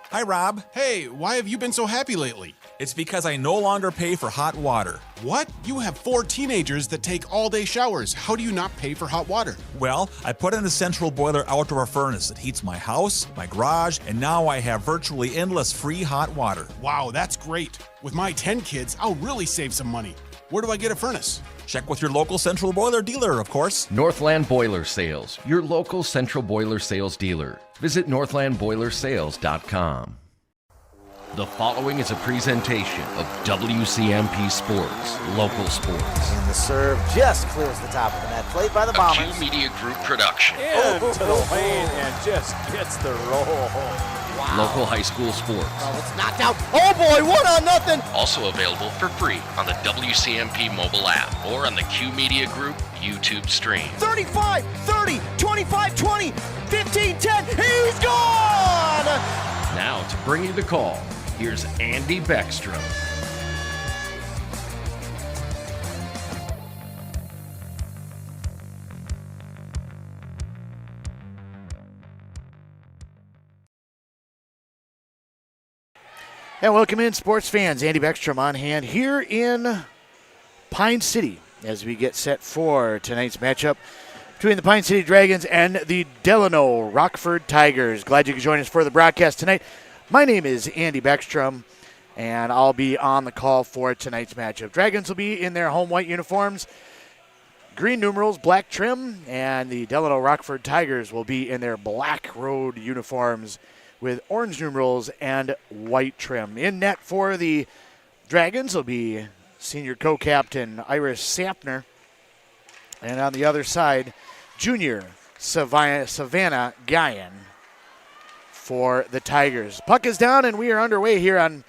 Hi, Rob. Hey, why have you been so happy lately? It's because I no longer pay for hot water. What? You have 4 teenagers that take all-day showers. How do you not pay for hot water? Well, I put in a central boiler outdoor furnace that heats my house, my garage, and now I have virtually endless free hot water. Wow, that's great. With my 10 kids, I'll really save some money. Where do I get a furnace? Check with your local central boiler dealer, of course. Northland Boiler Sales, your local central boiler sales dealer. Visit northlandboilersales.com. The following is a presentation of WCMP Sports, local sports. And the serve just clears the top of the net. Played by the Bombers. Q Media Group production. Into the lane and just gets the roll. Wow. Local high school sports. Oh, it's knocked out. Oh boy, 1-0. Also available for free on the WCMP mobile app or on the Q Media Group YouTube stream. 35, 30, 25, 20, 15, 10. He's gone! Now to bring you the call, here's Andy Beckstrom. And welcome in, sports fans. Andy Beckstrom on hand here in Pine City as we get set for tonight's matchup between the Pine City Dragons and the Delano Rockford Tigers. Glad you could join us for the broadcast tonight. My name is Andy Beckstrom, and I'll be on the call for tonight's matchup. Dragons will be in their home white uniforms, green numerals, black trim, and the Delano Rockford Tigers will be in their black road uniforms with orange numerals and white trim. In net for the Dragons will be senior co-captain Iris Sampner. And on the other side, junior Savannah Guyan for the Tigers. Puck is down and we are underway here on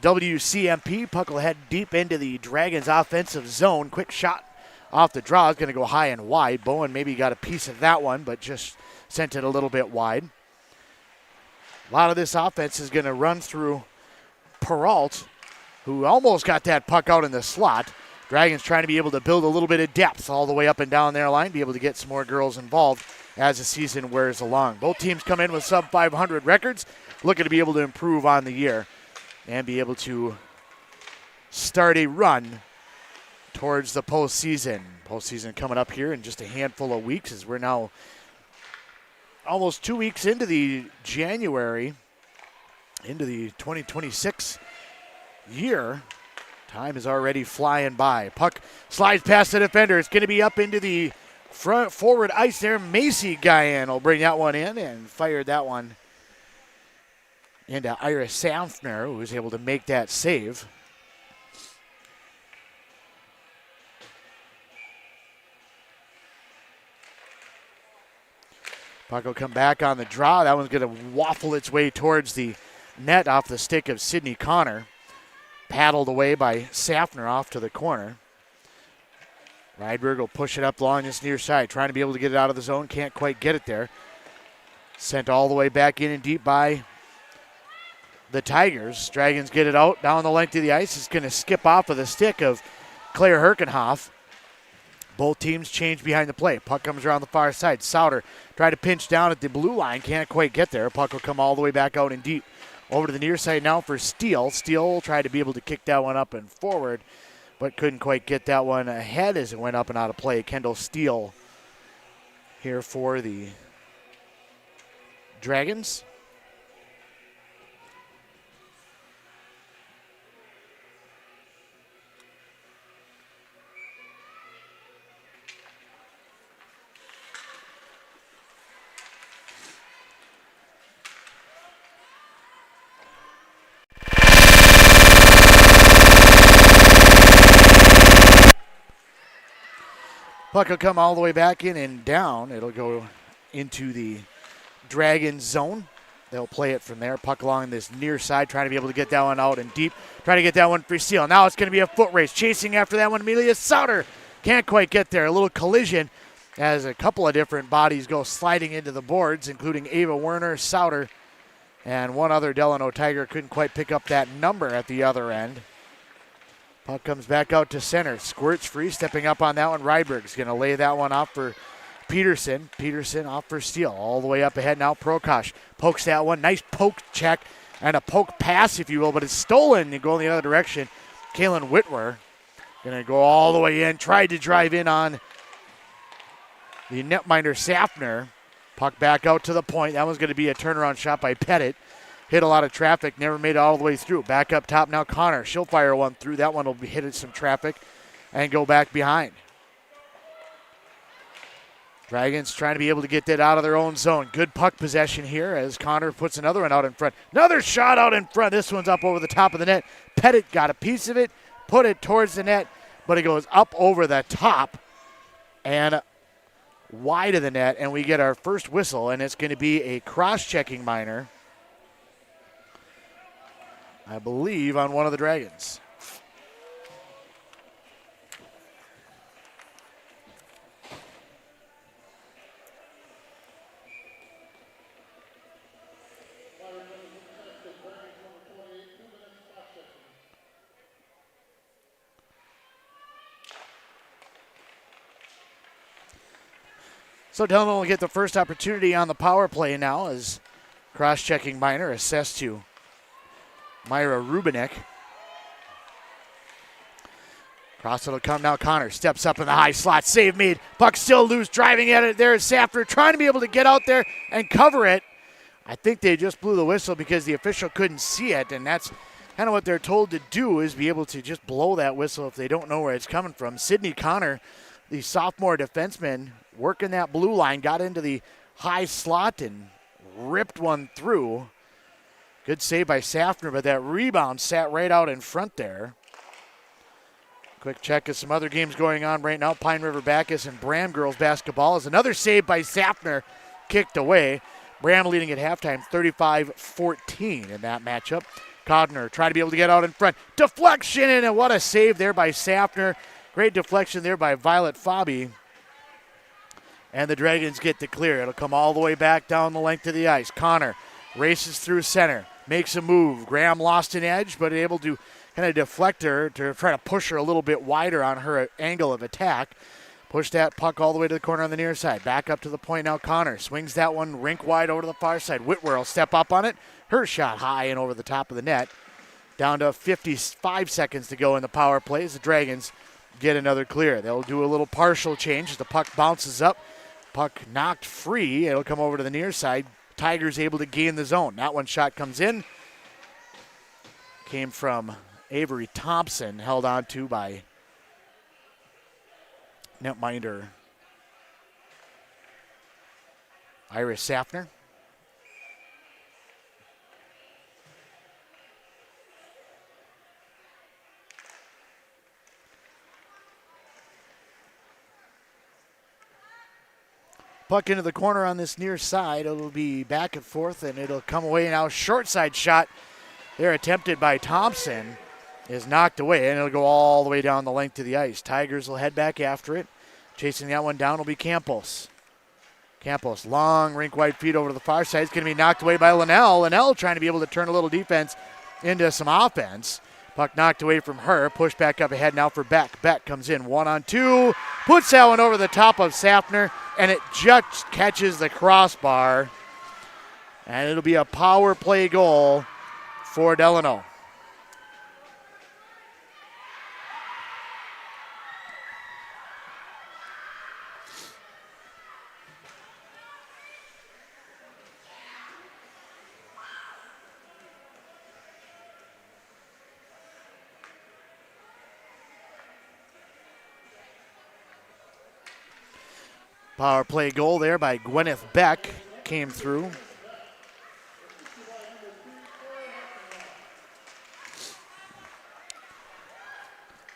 WCMP. Puck will head deep into the Dragons offensive zone. Quick shot off the draw is going to go high and wide. Bowen maybe got a piece of that one, but just sent it a little bit wide. A lot of this offense is going to run through Peralt, who almost got that puck out in the slot. Dragons trying to be able to build a little bit of depth all the way up and down their line, be able to get some more girls involved as the season wears along. Both teams come in with sub-500 records, looking to be able to improve on the year and be able to start a run towards the postseason. Postseason coming up here in just a handful of weeks as we're now almost 2 weeks into the January, into the 2026 year. Time is already flying by. Puck slides past the defender. It's going to be up into the front forward ice there. Macy Guyan will bring that one in and fired that one into Iris Sampner, who was able to make that save. Puck will come back on the draw. That one's going to waffle its way towards the net off the stick of Sydney Connor. Paddled away by Sampner off to the corner. Rydberg will push it up along this near side, trying to be able to get it out of the zone. Can't quite get it there. Sent all the way back in and deep by the Tigers. Dragons get it out down the length of the ice. It's going to skip off of the stick of Claire Herkenhoff. Both teams change behind the play. Puck comes around the far side. Sauter tried to pinch down at the blue line. Can't quite get there. Puck will come all the way back out and deep. Over to the near side now for Steele. Steele tried to be able to kick that one up and forward, but couldn't quite get that one ahead as it went up and out of play. Kendall Steele here for the Dragons. Puck will come all the way back in and down. It'll go into the Dragons zone. They'll play it from there. Puck along this near side, trying to be able to get that one out and deep. Trying to get that one for Steele. Now it's going to be a foot race. Chasing after that one, Amelia Sauter. Can't quite get there. A little collision as a couple of different bodies go sliding into the boards, including Ava Werner, Sauter, and one other Delano Tiger couldn't quite pick up that number at the other end. Puck comes back out to center. Squirts free, stepping up on that one. Rydberg's going to lay that one off for Peterson. Peterson off for Steele. All the way up ahead now. Prokosh pokes that one. Nice poke check and a poke pass, if you will, but it's stolen and going the other direction. Kalen Whitwer going to go all the way in, tried to drive in on the netminder Safner. Puck back out to the point. That one's going to be a turnaround shot by Pettit. Hit a lot of traffic, never made it all the way through. Back up top now, Connor. She'll fire one through. That one will be hitting some traffic and go back behind. Dragons trying to be able to get that out of their own zone. Good puck possession here as Connor puts another one out in front. Another shot out in front. This one's up over the top of the net. Pettit got a piece of it, put it towards the net, but it goes up over the top and wide of the net, and we get our first whistle, and it's going to be a cross-checking minor, I believe, on one of the Dragons. So Delano will get the first opportunity on the power play now as cross-checking minor assessed to Myra Rubinek. Cross it'll come now. Connor steps up in the high slot. Save made. Puck still loose. Driving at it there is Safner trying to be able to get out there and cover it. I think they just blew the whistle because the official couldn't see it, and that's kind of what they're told to do, is be able to just blow that whistle if they don't know where it's coming from. Sydney Connor, the sophomore defenseman, working that blue line, got into the high slot and ripped one through. Good save by Safner, but that rebound sat right out in front there. Quick check of some other games going on right now. Pine River Bacchus and Bram girls basketball is another save by Safner, kicked away. Bram leading at halftime 35-14 in that matchup. Codner trying to be able to get out in front. Deflection, and what a save there by Safner. Great deflection there by Violet Fabi. And the Dragons get the clear. It'll come all the way back down the length of the ice. Connor races through center, makes a move. Graham lost an edge, but able to kind of deflect her to try to push her a little bit wider on her angle of attack. Push that puck all the way to the corner on the near side. Back up to the point now. Connor swings that one rink wide over to the far side. Whitwer will step up on it. Her shot high and over the top of the net. Down to 55 seconds to go in the power play as the Dragons get another clear. They'll do a little partial change as the puck bounces up. Puck knocked free. It'll come over to the near side. Tigers able to gain the zone. That one shot comes in. Came from Avery Thompson, held on to by netminder Iris Safner. Puck into the corner on this near side. It'll be back and forth, and it'll come away now. Short side shot there attempted by Thompson is knocked away, and it'll go all the way down the length of the ice. Tigers will head back after it. Chasing that one down will be Campos. Campos, long rink-wide feed over to the far side. It's going to be knocked away by Linnell. Linnell trying to be able to turn a little defense into some offense. Puck knocked away from her. Pushed back up ahead now for Beck. Beck comes in 1-on-2. Puts that one over the top of Safner, and it just catches the crossbar. And it'll be a power play goal for Delano. Power play goal there by Gwyneth Beck came through.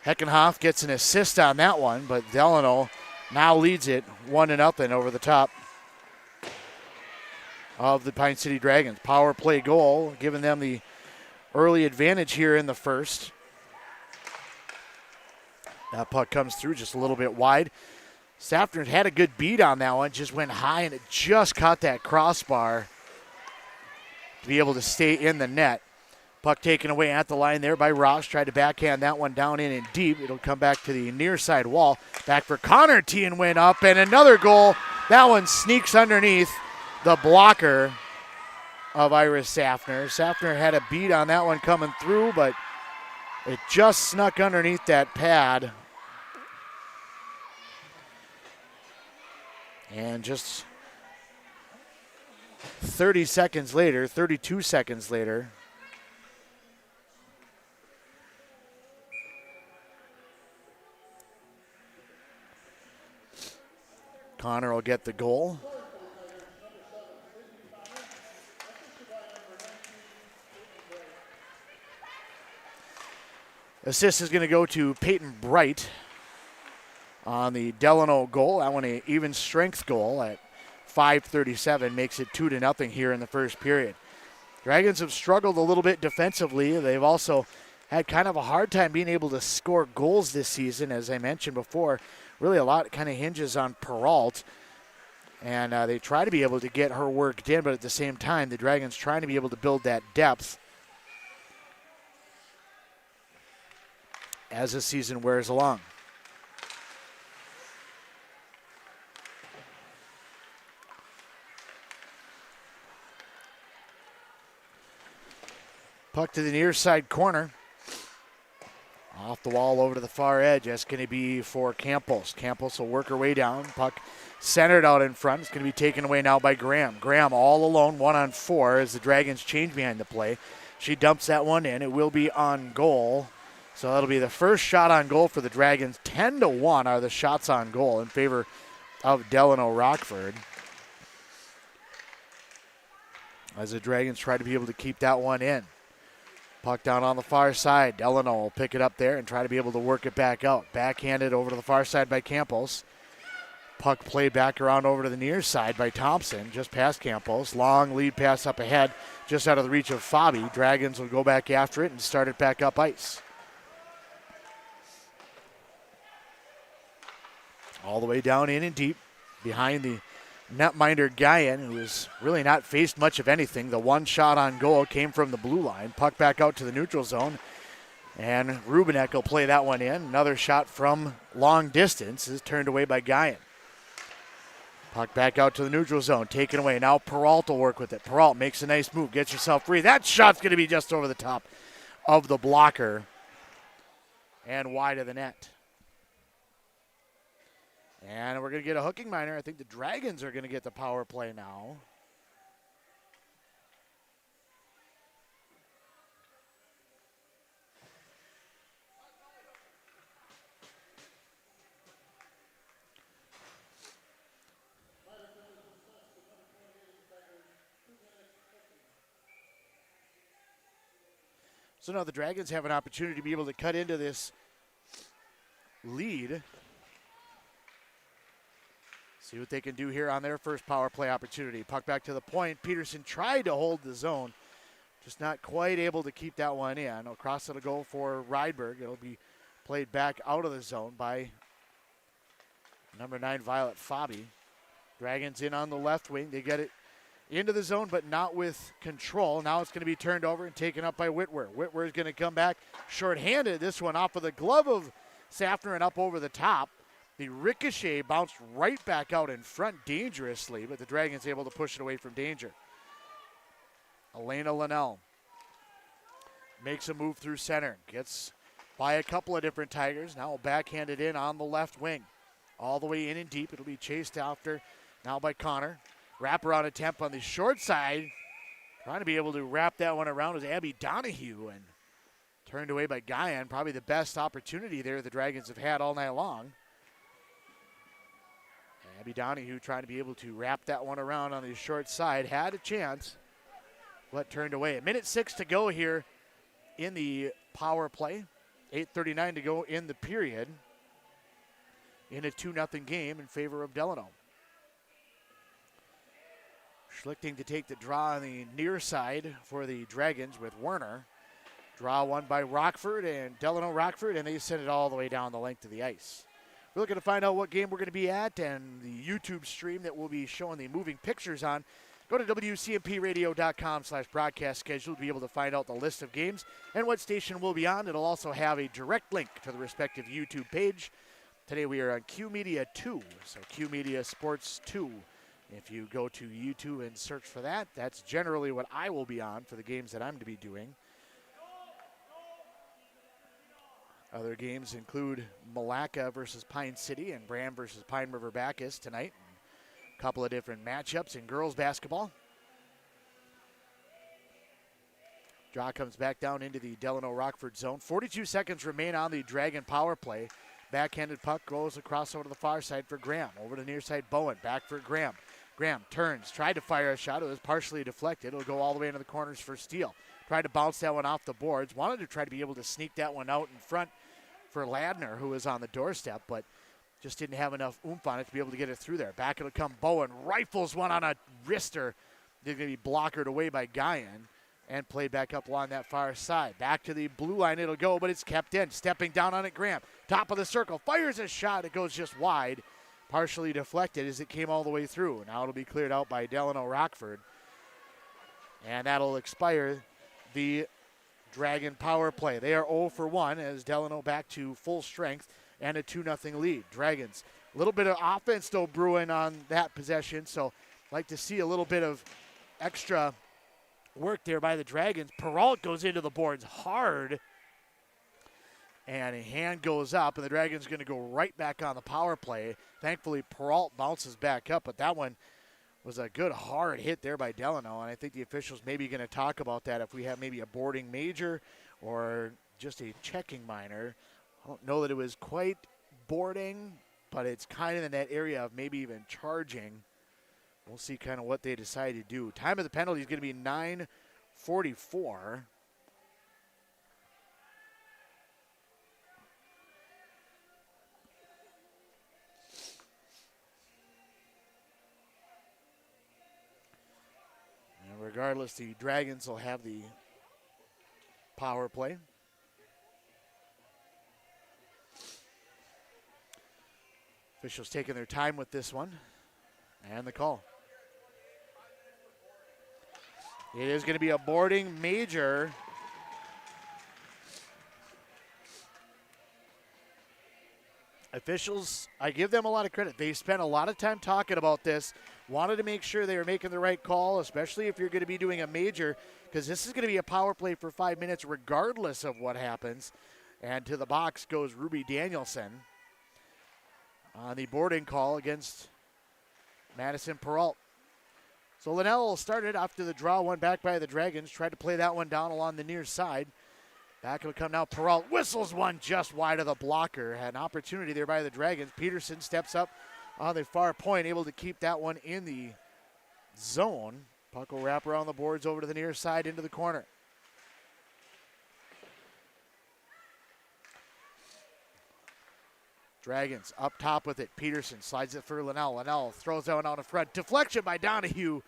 Heckenhoff gets an assist on that one, but Delano now leads it 1-0 over the top of the Pine City Dragons. Power play goal, giving them the early advantage here in the first. That puck comes through just a little bit wide. Safner had a good beat on that one, just went high, and it just caught that crossbar to be able to stay in the net. Puck taken away at the line there by Ross. Tried to backhand that one down in and deep. It'll come back to the near side wall. Back for Connor. Teeing went up, and another goal. That one sneaks underneath the blocker of Iris Safner. Safner had a beat on that one coming through, but it just snuck underneath that pad. And just 32 seconds later, Connor will get the goal. Assist is going to go to Peyton Bright on the Delano goal. That one an even strength goal at 5:37, makes it 2-0 here in the first period. Dragons have struggled a little bit defensively. They've also had kind of a hard time being able to score goals this season, as I mentioned before. Really a lot kind of hinges on Peralt, and they try to be able to get her worked in, but at the same time, the Dragons trying to be able to build that depth as the season wears along. Puck to the near side corner. Off the wall over to the far edge. That's going to be for Campos. Campos will work her way down. Puck centered out in front. It's going to be taken away now by Graham. Graham all alone, 1-on-4 as the Dragons change behind the play. She dumps that one in. It will be on goal. So that'll be the first shot on goal for the Dragons. 10-1 are the shots on goal in favor of Delano Rockford, as the Dragons try to be able to keep that one in. Puck down on the far side. Delano will pick it up there and try to be able to work it back out. Backhanded over to the far side by Campos. Puck played back around over to the near side by Thompson, just past Campos. Long lead pass up ahead, just out of the reach of Fabi. Dragons will go back after it and start it back up ice. All the way down in and deep behind the netminder Guyan, who has really not faced much of anything. The one shot on goal came from the blue line. Puck back out to the neutral zone, and Rubinek will play that one in. Another shot from long distance is turned away by Guyan. Puck back out to the neutral zone, taken away. Now Peralt will work with it. Peralt makes a nice move, gets herself free. That shot's going to be just over the top of the blocker and wide of the net. And we're going to get a hooking minor. I think the Dragons are going to get the power play now. So now the Dragons have an opportunity to be able to cut into this lead. See what they can do here on their first power play opportunity. Puck back to the point. Peterson tried to hold the zone, just not quite able to keep that one in. Across it'll go for Rydberg. It'll be played back out of the zone by number 9, Violet Fabi. Dragons in on the left wing. They get it into the zone, but not with control. Now it's going to be turned over and taken up by Whitwer. Whitwer is going to come back shorthanded. This one off of the glove of Safner and up over the top. The ricochet bounced right back out in front dangerously, but the Dragons able to push it away from danger. Elena Linnell makes a move through center. Gets by a couple of different Tigers. Now backhanded in on the left wing. All the way in and deep. It'll be chased after now by Connor. Wraparound attempt on the short side. Trying to be able to wrap that one around was Abby Donahue, and turned away by Guyan. Probably the best opportunity there the Dragons have had all night long. Abby Donahue trying to be able to wrap that one around on the short side. Had a chance, but turned away. 1:06 to go here in the power play. 8:39 to go in the period. In a 2-0 game in favor of Delano. Schlichting to take the draw on the near side for the Dragons with Werner. Draw won by Rockford and Delano Rockford, and they send it all the way down the length of the ice. We're looking to find out what game we're going to be at and the YouTube stream that we'll be showing the moving pictures on. Go to WCMPradio.com/broadcast schedule to be able to find out the list of games and what station we'll be on. It'll also have a direct link to the respective YouTube page. Today we are on Q Media 2, so Q Media Sports 2 If you go to YouTube and search for that, that's generally what I will be on for the games that I'm to be doing. Other games include Malacca versus Pine City and Bram versus Pine River Bacchus tonight. A couple of different matchups in girls basketball. Draw comes back down into the Delano Rockford zone. 42 seconds remain on the Dragon power play. Backhanded puck goes across over to the far side for Graham. Over to the near side, Bowen. Back for Graham. Graham turns, tried to fire a shot. It was partially deflected. It'll go all the way into the corners for Steele. Tried to bounce that one off the boards. Wanted to try to be able to sneak that one out in front for Ladner, who was on the doorstep, but just didn't have enough oomph on it to be able to get it through there. Back it'll come Bowen. Rifles one on a wrister. They're going to be blockered away by Guyan and played back up along that far side. Back to the blue line it'll go, but it's kept in. Stepping down on it, Graham. Top of the circle. Fires a shot. It goes just wide. Partially deflected as it came all the way through. Now it'll be cleared out by Delano Rockford. And that'll expire the Dragon power play. They are 0 for 1 as Delano back to full strength and a 2-0 lead. Dragons, a little bit of offense still brewing on that possession, so like to see a little bit of extra work there by the Dragons. Peralt goes into the boards hard, and a hand goes up, and the Dragons going to go right back on the power play. Thankfully, Peralt bounces back up, but that one was a good hard hit there by Delano, and I think the officials may be going to talk about that if we have maybe a boarding major or just a checking minor. I don't know that it was quite boarding, but it's kind of in that area of maybe even charging. We'll see kind of what they decide to do. Time of the penalty is going to be 9:44. And regardless, the Dragons will have the power play. Officials taking their time with this one. And the call. It is going to be a boarding major. Officials, I give them a lot of credit. They spent a lot of time talking about this. Wanted to make sure they were making the right call, especially if you're going to be doing a major, because this is going to be a power play for 5 minutes regardless of what happens. And to the box goes Ruby Danielson on the boarding call against Madison Peralt. So Linnell started after the draw, one back by the Dragons. Tried to play that one down along the near side. Back it'll come now. Peralt whistles one just wide of the blocker. Had an opportunity there by the Dragons. Peterson steps up on the far point, able to keep that one in the zone. Puck will wrap around the boards over to the near side into the corner. Dragons up top with it. Peterson slides it for Linnell. Linnell throws that one out in front. Deflection by Donahue.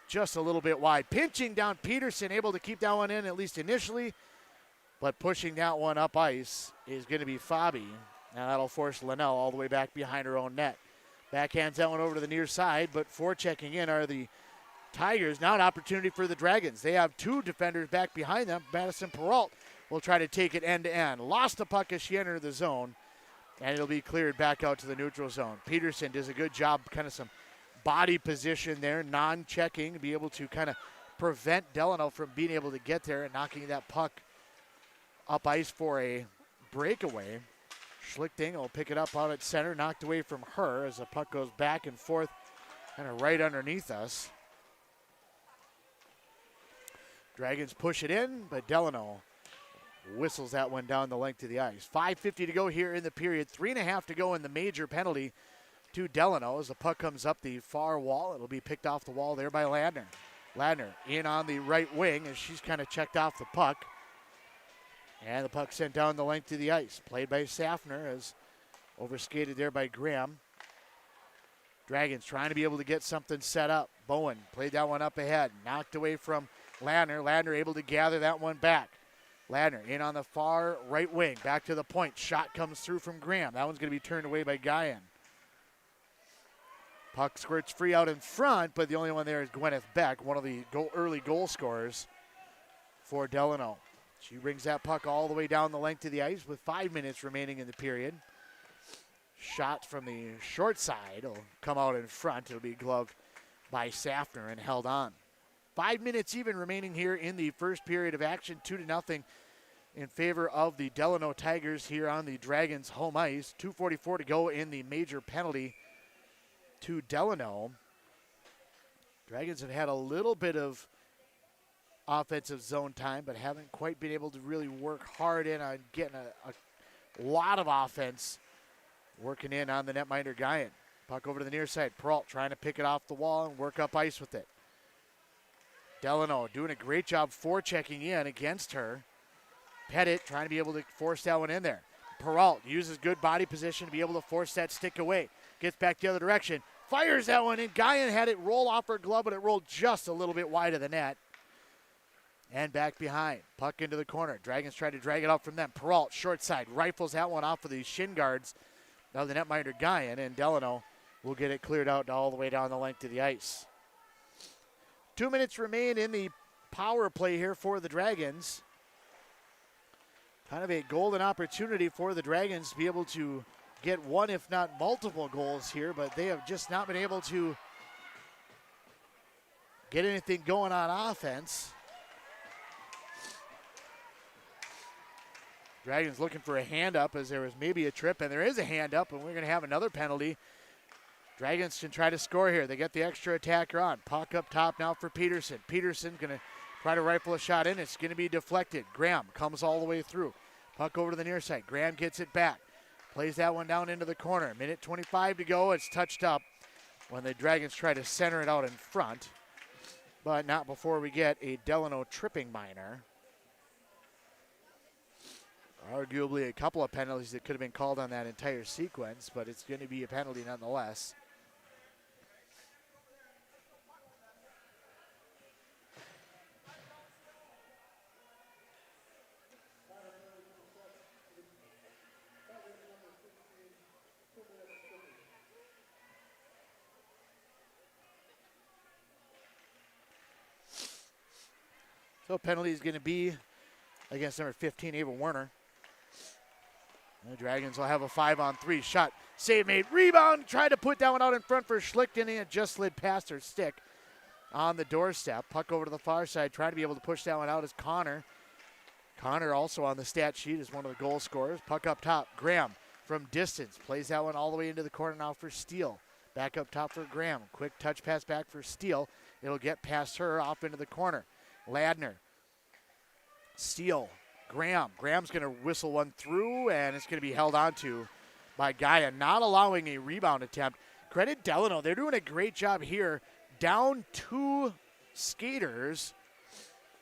Just a little bit wide. Pinching down Peterson, able to keep that one in at least initially. But pushing that one up ice is going to be Fabi. Now that'll force Linnell all the way back behind her own net. Backhands that one over to the near side, but forechecking in are the Tigers. Now an opportunity for the Dragons. They have two defenders back behind them. Madison Peralt will try to take it end to end. Lost the puck as she entered the zone. And it'll be cleared back out to the neutral zone. Peterson does a good job, kind of some body position there, non-checking, to be able to kind of prevent Delano from being able to get there and knocking that puck up ice for a breakaway. Schlichting will pick it up out at center, knocked away from her as the puck goes back and forth, kind of right underneath us. Dragons push it in, but Delano whistles that one down the length of the ice. 5:50 to go here in the period. 3.5 to go in the major penalty to Delano as the puck comes up the far wall. It'll be picked off the wall there by Ladner. Ladner in on the right wing as she's kind of checked off the puck. And the puck sent down the length of the ice. Played by Safner as overskated there by Graham. Dragons trying to be able to get something set up. Bowen played that one up ahead. Knocked away from Ladner. Ladner able to gather that one back. Ladner in on the far right wing. Back to the point. Shot comes through from Graham. That one's going to be turned away by Guyan. Puck squirts free out in front, but the only one there is Gwyneth Beck, one of the early goal scorers for Delano. She brings that puck all the way down the length of the ice with 5 minutes remaining in the period. Shot from the short side will come out in front. It'll be gloved by Safner and held on. 5 minutes even remaining here in the first period of action, 2-0 in favor of the Delano Tigers here on the Dragons' home ice. 2:44 to go in the major penalty to Delano. Dragons have had a little bit of offensive zone time, but haven't quite been able to really work hard in on getting a lot of offense working in on the netminder Guyan. Puck over to the near side. Peralt trying to pick it off the wall and work up ice with it. Delano doing a great job forechecking in against her. Pettit trying to be able to force that one in there. Peralt uses good body position to be able to force that stick away. Gets back the other direction. Fires that one in. Guyan had it roll off her glove, but it rolled just a little bit wide of the net. And back behind. Puck into the corner. Dragons try to drag it out from them. Peralt, short side, rifles that one off of the shin guards of the netminder Guyan, and Delano will get it cleared out all the way down the length of the ice. 2 minutes remain in the power play here for the Dragons. Kind of a golden opportunity for the Dragons to be able to get one, if not multiple goals here, but they have just not been able to get anything going on offense. Dragons looking for a hand up as there was maybe a trip, and there is a hand up, and we're going to have another penalty. Dragons can try to score here. They get the extra attacker on. Puck up top now for Peterson. Peterson going to try to rifle a shot in. It's going to be deflected. Graham comes all the way through. Puck over to the near side. Graham gets it back. Plays that one down into the corner. Minute 25 to go. It's touched up when the Dragons try to center it out in front. But not before we get a Delano tripping minor. Arguably a couple of penalties that could have been called on that entire sequence, but it's going to be a penalty nonetheless. So penalty is going to be against number 15, Ava Werner. The Dragons will have a 5-on-3 shot. Save made, rebound, tried to put that one out in front for Schlichten, and it just slid past her stick on the doorstep. Puck over to the far side, trying to be able to push that one out is Connor. Connor also on the stat sheet is one of the goal scorers. Puck up top, Graham from distance. Plays that one all the way into the corner now for Steele. Back up top for Graham. Quick touch pass back for Steele. It'll get past her off into the corner. Ladner. Steele. Graham. Graham's going to whistle one through, and it's going to be held onto by Guyan, not allowing a rebound attempt. Credit Delano. They're doing a great job here. Down 2 skaters,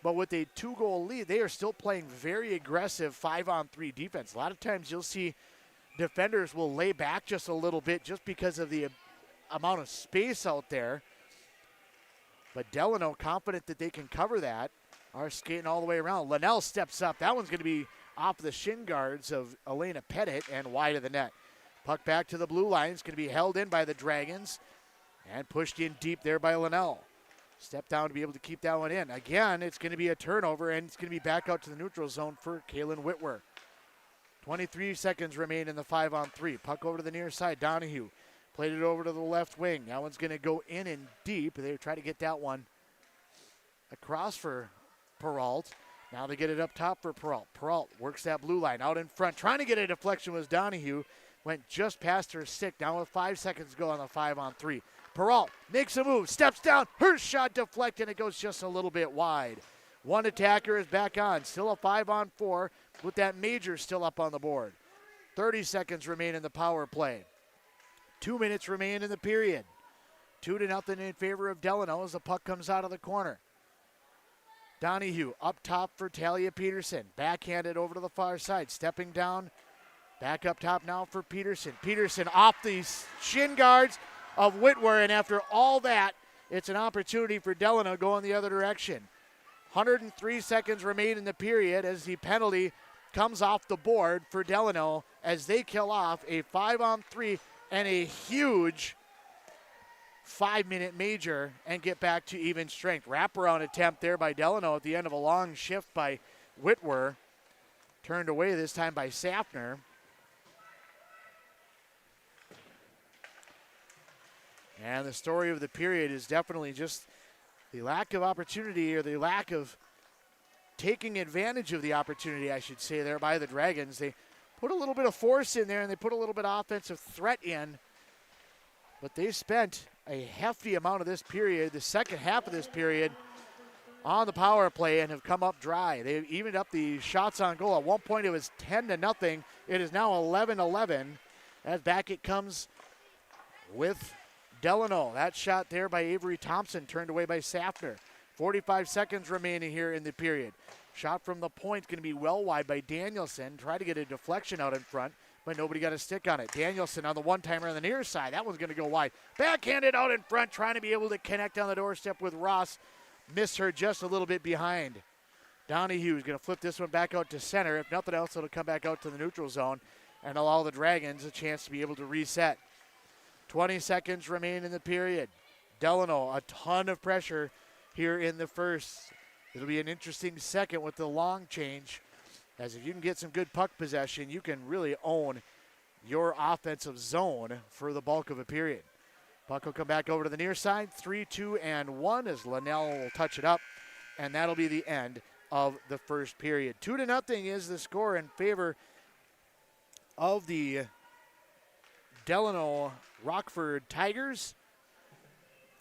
but with a 2-goal lead, they are still playing very aggressive 5-on-3 defense. A lot of times you'll see defenders will lay back just a little bit just because of the amount of space out there. But Delano confident that they can cover that. Are skating all the way around. Linnell steps up. That one's going to be off the shin guards of Elena Pettit and wide of the net. Puck back to the blue line. It's going to be held in by the Dragons and pushed in deep there by Linnell. Step down to be able to keep that one in. Again, it's going to be a turnover, and it's going to be back out to the neutral zone for Kaylin Whitwer. 23 seconds remain in the 5-on-3. Puck over to the near side. Donahue played it over to the left wing. That one's going to go in and deep. They try to get that one across for Peralt. Now they get it up top for Peralt. Peralt works that blue line out in front. Trying to get a deflection was Donahue. Went just past her stick. Now with 5 seconds to go on the 5-on-3. Peralt makes a move, steps down. Her shot deflected. It goes just a little bit wide. One attacker is back on. Still a 5-on-4 with that major still up on the board. 30 seconds remain in the power play. 2 minutes remain in the period. 2-0 in favor of Delano as the puck comes out of the corner. Donahue up top for Talia Peterson. Backhanded over to the far side. Stepping down. Back up top now for Peterson. Peterson off the shin guards of Whitwer. And after all that, it's an opportunity for Delano going the other direction. 103 seconds remain in the period as the penalty comes off the board for Delano as they kill off a 5-on-3 and a huge 5-minute major and get back to even strength. Wraparound attempt there by Delano at the end of a long shift by Whitwer. Turned away this time by Safner. And the story of the period is definitely just the lack of opportunity, or the lack of taking advantage of the opportunity, I should say, there by the Dragons. They put a little bit of force in there, and they put a little bit of offensive threat in. But they spent a hefty amount of this period, the second half of this period, on the power play and have come up dry. They've evened up the shots on goal. At one point it was 10-0. It is now 11-11. As back it comes with Delano. That shot there by Avery Thompson turned away by Safner. 45 seconds remaining here in the period. Shot from the point going to be well wide by Danielson. Try to get a deflection out in front, but nobody got a stick on it. Danielson on the one-timer on the near side. That one's going to go wide. Backhanded out in front, trying to be able to connect on the doorstep with Ross. Missed her just a little bit behind. Donahue is going to flip this one back out to center. If nothing else, it'll come back out to the neutral zone and allow the Dragons a chance to be able to reset. 20 seconds remain in the period. Delano, a ton of pressure here in the first. It'll be an interesting second with the long change, as if you can get some good puck possession, you can really own your offensive zone for the bulk of a period. Puck will come back over to the near side. 3-2-1 as Linnell will touch it up, and that'll be the end of the first period. 2-0 is the score in favor of the Delano Rockford Tigers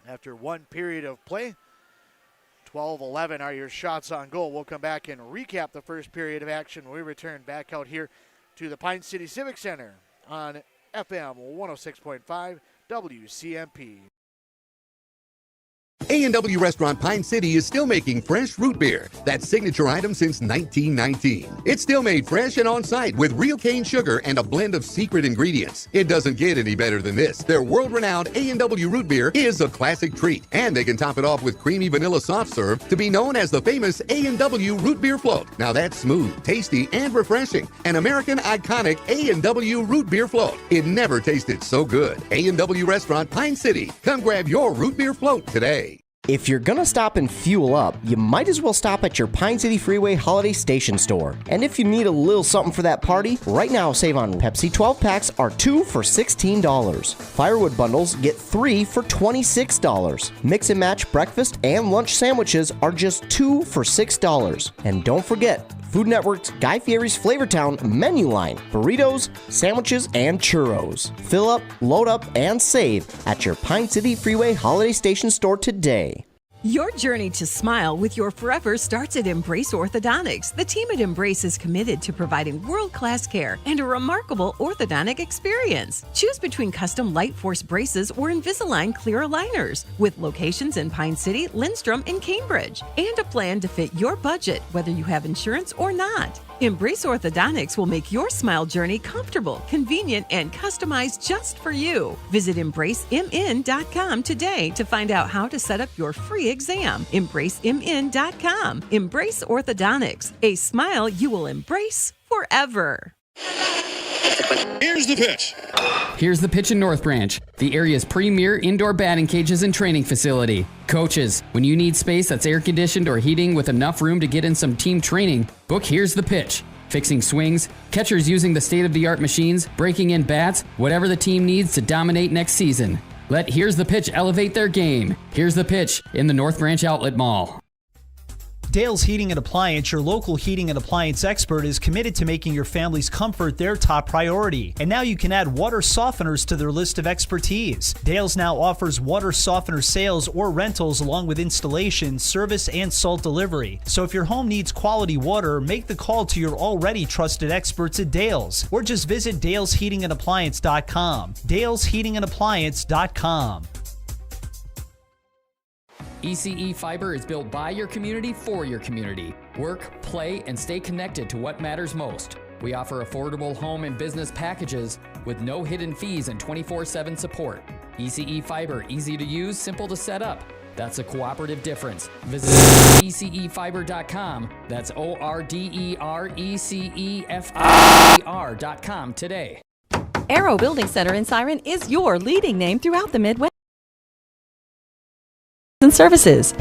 after one period of play. 12-11 are your shots on goal. We'll come back and recap the first period of action when we return back out here to the Pine City Civic Center on FM 106.5 WCMP. A&W Restaurant Pine City is still making fresh root beer, that signature item since 1919. It's still made fresh and on-site with real cane sugar and a blend of secret ingredients. It doesn't get any better than this. Their world-renowned A&W root beer is a classic treat, and they can top it off with creamy vanilla soft serve to be known as the famous A&W root beer float. Now that's smooth, tasty, and refreshing. An American iconic A&W root beer float. It never tasted so good. A&W Restaurant Pine City. Come grab your root beer float today. If you're gonna stop and fuel up, you might as well stop at your Pine City Freeway Holiday Station store. And if you need a little something for that party, right now save on Pepsi 12 packs are 2 for $16. Firewood bundles get 3 for $26. Mix and match breakfast and lunch sandwiches are just 2 for $6. And don't forget, Food Network's Guy Fieri's Flavortown menu line, burritos, sandwiches, and churros. Fill up, load up, and save at your Pine City Freeway Holiday Station store today. Your journey to smile with your forever starts at Embrace Orthodontics. The team at Embrace is committed to providing world-class care and a remarkable orthodontic experience. Choose between custom Light Force braces or Invisalign clear aligners with locations in Pine City, Lindstrom, and Cambridge, and a plan to fit your budget, whether you have insurance or not. Embrace Orthodontics will make your smile journey comfortable, convenient, and customized just for you. Visit EmbraceMN.com today to find out how to set up your free exam. EmbraceMN.com. Embrace Orthodontics, a smile you will embrace forever. Here's the pitch. Here's the pitch in North Branch, the area's premier indoor batting cages and training facility. Coaches, when you need space that's air conditioned or heating with enough room to get in some team training, book Here's the Pitch. Fixing swings, catchers using the state-of-the-art machines, breaking in bats, whatever the team needs to dominate next season. Let Here's the Pitch elevate their game. Here's the Pitch in the North Branch Outlet Mall. Dale's Heating and Appliance, your local heating and appliance expert, is committed to making your family's comfort their top priority. And now you can add water softeners to their list of expertise. Dale's now offers water softener sales or rentals along with installation, service, and salt delivery. So if your home needs quality water, make the call to your already trusted experts at Dale's, or just visit dalesheatingandappliance.com. dalesheatingandappliance.com. ECE Fiber is built by your community for your community. Work, play, and stay connected to what matters most. We offer affordable home and business packages with no hidden fees and 24/7 support. ECE Fiber, easy to use, simple to set up. That's a cooperative difference. Visit ecefiber.com. That's ORDERECEFIBER.com today. Arrow Building Center in Siren is your leading name throughout the Midwest and services.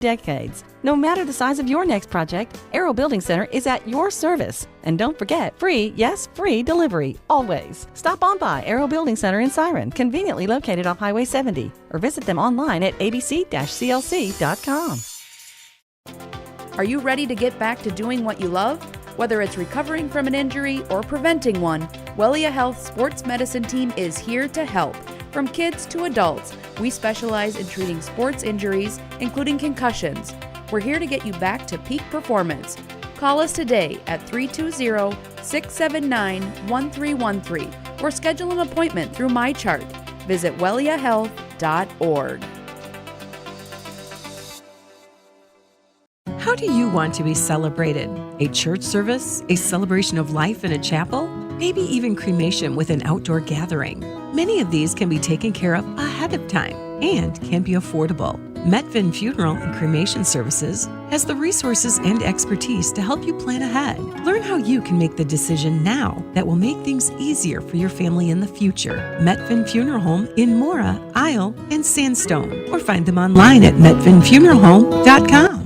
decades. No matter the size of your next project, Aero Building Center is at your service. And don't forget, free, yes, free delivery, always. Stop on by Aero Building Center in Siren, conveniently located off Highway 70, or visit them online at abc-clc.com. Are you ready to get back to doing what you love? Whether it's recovering from an injury or preventing one, Wellia Health Sports Medicine Team is here to help. From kids to adults, we specialize in treating sports injuries, including concussions. We're here to get you back to peak performance. Call us today at 320-679-1313 or schedule an appointment through MyChart. Visit welliahealth.org. How do you want to be celebrated? A church service? A celebration of life in a chapel? Maybe even cremation with an outdoor gathering. Many of these can be taken care of ahead of time and can be affordable. Metvin Funeral and Cremation Services has the resources and expertise to help you plan ahead. Learn how you can make the decision now that will make things easier for your family in the future. Metvin Funeral Home in Mora, Isle, and Sandstone. Or find them online at metvinfuneralhome.com.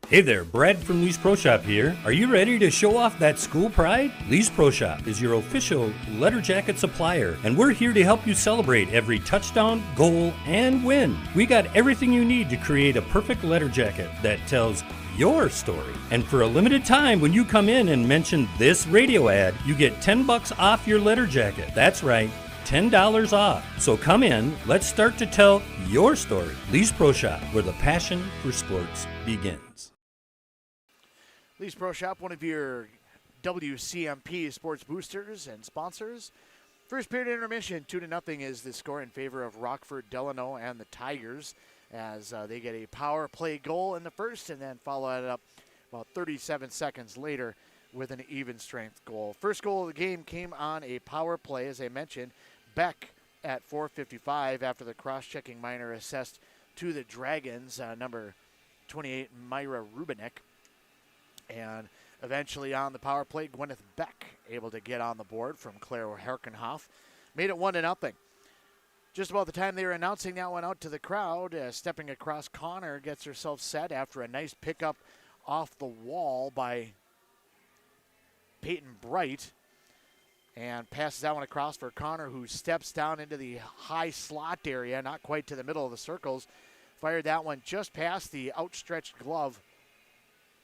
Hey there, Brad from Lee's Pro Shop here. Are you ready to show off that school pride? Lee's Pro Shop is your official letter jacket supplier, and we're here to help you celebrate every touchdown, goal, and win. We got everything you need to create a perfect letter jacket that tells your story. And for a limited time, when you come in and mention this radio ad, you get $10 off your letter jacket. That's right, $10 off. So come in, let's start to tell your story. Lee's Pro Shop, where the passion for sports begins. Lee's Pro Shop, one of your WCMP sports boosters and sponsors. First period intermission, 2-0 is the score in favor of Rockford, Delano, and the Tigers as they get a power play goal in the first and then follow it up about 37 seconds later with an even strength goal. First goal of the game came on a power play, as I mentioned. Beck at 4:55 after the cross-checking minor assessed to the Dragons, number 28, Myra Rubinek. And eventually on the power play, Gwyneth Beck able to get on the board from Claire Herkenhoff. Made it 1-0. Just about the time they were announcing that one out to the crowd, stepping across, Connor gets herself set after a nice pickup off the wall by Peyton Bright. And passes that one across for Connor, who steps down into the high slot area, not quite to the middle of the circles. Fired that one just past the outstretched glove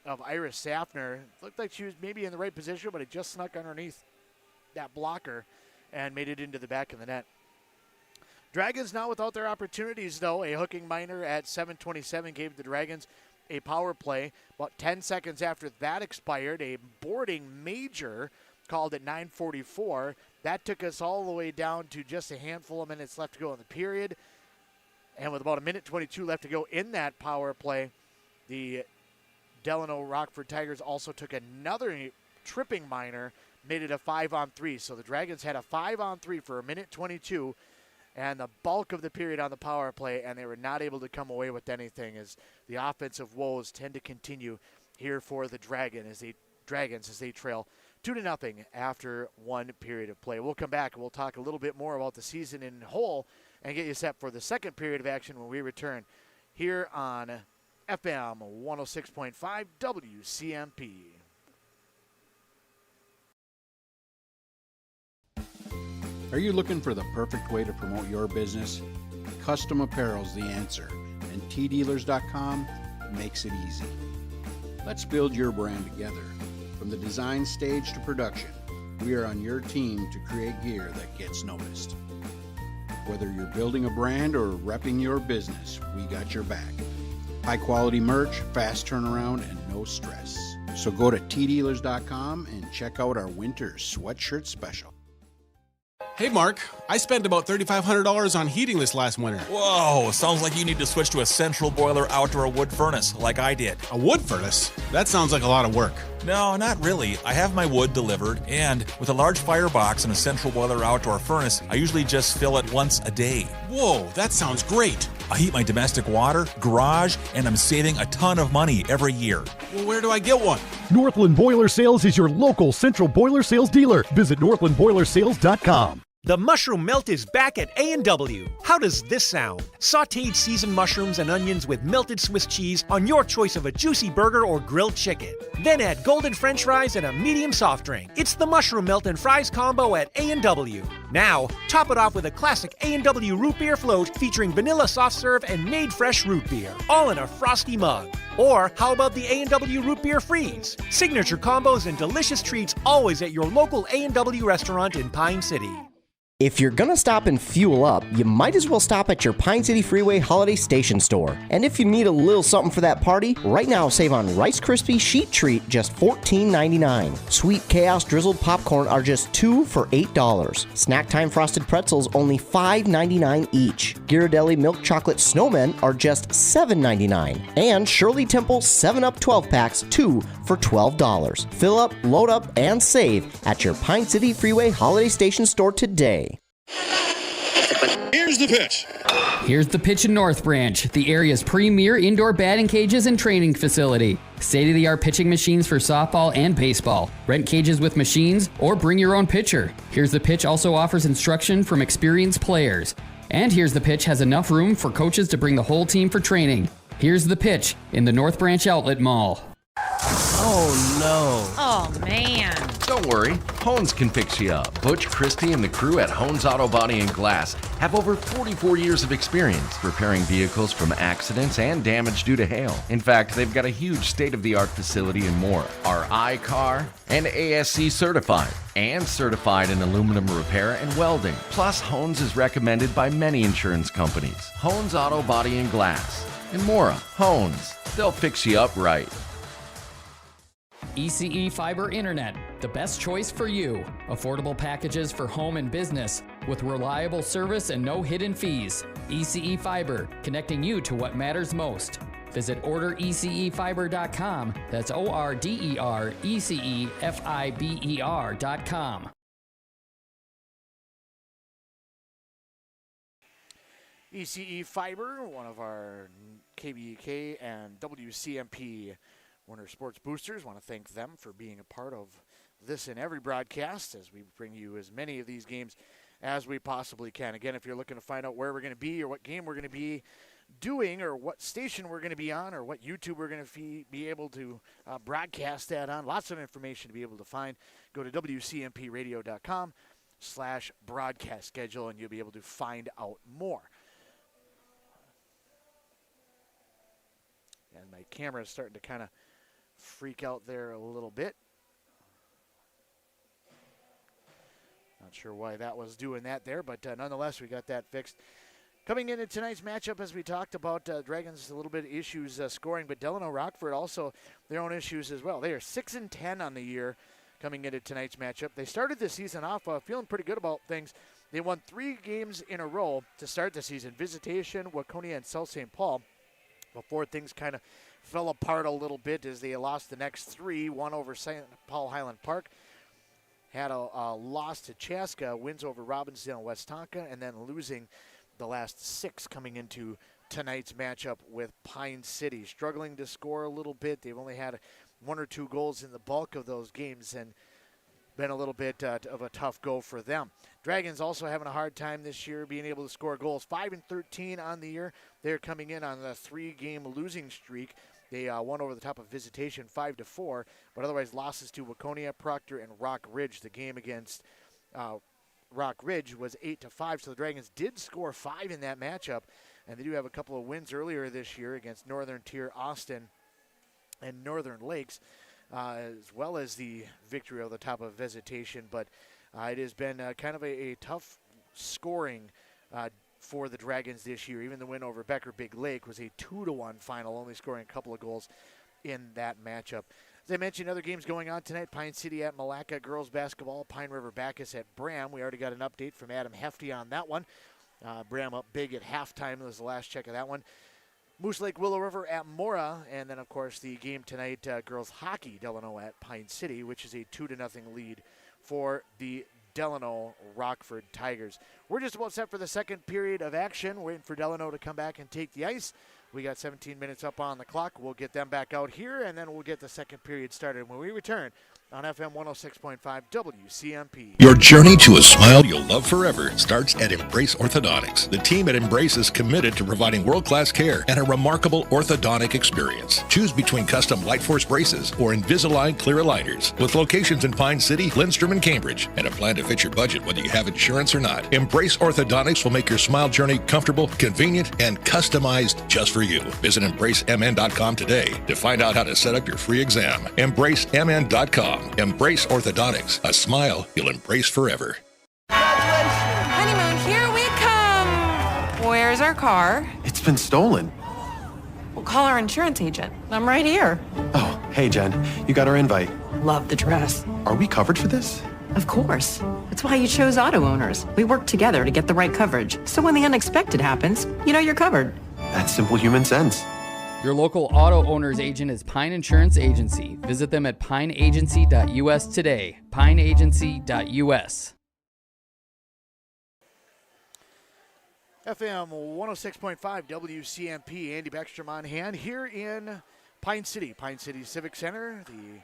of Iris Safner. Looked like she was maybe in the right position, but it just snuck underneath that blocker and made it into the back of the net. Dragons now without their opportunities, though. A hooking minor at 7:27 gave the Dragons a power play. About 10 seconds after that expired, a boarding major called at 9:44. That took us all the way down to just a handful of minutes left to go in the period. And with about a minute 22 left to go in that power play, the Delano Rockford Tigers also took another tripping minor, made it a 5-on-3. So the Dragons had a 5-on-3 for a minute 22 and the bulk of the period on the power play, and they were not able to come away with anything as the offensive woes tend to continue here for the Dragons as they trail 2-0 after one period of play. We'll come back and we'll talk a little bit more about the season in whole and get you set for the second period of action when we return here on FM 106.5 WCMP. Are you looking for the perfect way to promote your business? Custom apparel's the answer, and tdealers.com makes it easy. Let's build your brand together. From the design stage to production, we are on your team to create gear that gets noticed. Whether you're building a brand or repping your business, we got your back. High quality merch, fast turnaround, and no stress. So go to tdealers.com and check out our winter sweatshirt special. Hey, Mark, I spent about $3,500 on heating this last winter. Whoa, sounds like you need to switch to a central boiler outdoor wood furnace like I did. A wood furnace? That sounds like a lot of work. No, not really. I have my wood delivered, and with a large firebox and a central boiler outdoor furnace, I usually just fill it once a day. Whoa, that sounds great. I heat my domestic water, garage, and I'm saving a ton of money every year. Well, where do I get one? Northland Boiler Sales is your local central boiler sales dealer. Visit northlandboilersales.com. The mushroom melt is back at A&W. How does this sound? Sautéed seasoned mushrooms and onions with melted Swiss cheese on your choice of a juicy burger or grilled chicken. Then add golden french fries and a medium soft drink. It's the mushroom melt and fries combo at A&W. Now, top it off with a classic A&W root beer float featuring vanilla soft serve and made fresh root beer, all in a frosty mug. Or how about the A&W root beer freeze? Signature combos and delicious treats always at your local A&W restaurant in Pine City. If you're gonna stop and fuel up, you might as well stop at your Pine City Freeway Holiday Station store. And if you need a little something for that party, right now save on Rice Krispie Sheet Treat, just $14.99. Sweet Chaos Drizzled Popcorn are just $2 for $8. Snack Time Frosted Pretzels only $5.99 each. Ghirardelli Milk Chocolate Snowmen are just $7.99. And Shirley Temple 7-Up 12-packs, 2 for $12. Fill up, load up, and save at your Pine City Freeway Holiday Station store today. Here's the pitch. Here's the pitch in North Branch, the area's premier indoor batting cages and training facility. State-of-the-art pitching machines for softball and baseball. Rent cages with machines or bring your own pitcher. Here's the Pitch also offers instruction from experienced players. And Here's the Pitch has enough room for coaches to bring the whole team for training. Here's the Pitch in the North Branch Outlet Mall. Oh no. Oh man. Don't worry, Hones can fix you up. Butch, Christie, and the crew at Hones Auto Body and Glass have over 44 years of experience repairing vehicles from accidents and damage due to hail. In fact, they've got a huge state-of-the-art facility in Mora, are I-CAR and ASC certified, and certified in aluminum repair and welding. Plus, Hones is recommended by many insurance companies. Hones Auto Body and Glass. In Mora, Hones. They'll fix you up right. ECE Fiber Internet, the best choice for you. Affordable packages for home and business with reliable service and no hidden fees. ECE Fiber, connecting you to what matters most. Visit orderecefiber.com. That's orderecefiber.com. ECE Fiber, one of our KBK and WCMP Warner Sports Boosters. Want to thank them for being a part of this and every broadcast as we bring you as many of these games as we possibly can. Again, if you're looking to find out where we're going to be or what game we're going to be doing or what station we're going to be on or what YouTube we're going to be able to broadcast that on, lots of information to be able to find. Go to WCMPradio.com/broadcast schedule and you'll be able to find out more. And my camera is starting to kind of freak out there a little bit. Not sure why that was doing that there, but nonetheless, we got that fixed. Coming into tonight's matchup, as we talked about, Dragons a little bit of issues scoring, but Delano Rockford also their own issues as well. They are 6-10 on the year coming into tonight's matchup. They started the season off feeling pretty good about things. They won 3 games in a row to start the season: Visitation, Waconia, and South St. Paul, before things kind of fell apart a little bit as they lost the next 3, one over St. Paul Highland Park, had a loss to Chaska, wins over Robbinsdale and West Tonka, and then losing the last 6 coming into tonight's matchup with Pine City. Struggling to score a little bit. They've only had 1 or 2 goals in the bulk of those games and been a little bit of a tough go for them. Dragons also having a hard time this year being able to score goals. 5-13 on the year. They're coming in on a 3-game losing streak. They won over the top of Visitation 5-4, but otherwise losses to Waconia, Proctor, and Rock Ridge. The game against Rock Ridge was 8-5, so the Dragons did score 5 in that matchup, and they do have a couple of wins earlier this year against Northern Tier, Austin, and Northern Lakes, as well as the victory over the top of Visitation. But it has been kind of a tough scoring for the Dragons this year. Even the win over Becker Big Lake was a 2-1 final, only scoring a couple of goals in that matchup. As I mentioned, other games going on tonight: Pine City at Malacca girls basketball, Pine River Bacchus at Bram. We already got an update from Adam Hefty on that one. Bram up big at halftime. That was the last check of that one. Moose Lake Willow River at Mora, and then of course the game tonight, girls hockey, Delano at Pine City, which is a 2-0 lead for the Delano Rockford Tigers. We're just about set for the second period of action, waiting for Delano to come back and take the ice. We got 17 minutes up on the clock. We'll get them back out here, and then we'll get the second period started when we return on FM 106.5 WCMP. Your journey to a smile you'll love forever starts at Embrace Orthodontics. The team at Embrace is committed to providing world-class care and a remarkable orthodontic experience. Choose between custom Light Force braces or Invisalign clear aligners. With locations in Pine City, Lindstrom, and Cambridge, and a plan to fit your budget whether you have insurance or not, Embrace Orthodontics will make your smile journey comfortable, convenient, and customized just for you. Visit EmbraceMN.com today to find out how to set up your free exam. EmbraceMN.com. Embrace Orthodontics. A smile you'll embrace forever. Honeymoon, here we come. Where's our car? It's been stolen. We'll call our insurance agent. I'm right here. Oh, hey, Jen. You got our invite. Love the dress. Are we covered for this? Of course. That's why you chose auto owners. We work together to get the right coverage. So when the unexpected happens, you know you're covered. That's simple human sense. Your local auto owner's agent is Pine Insurance Agency. Visit them at pineagency.us today. pineagency.us. FM 106.5 WCMP, Andy Beckstrom on hand here in Pine City Civic Center, the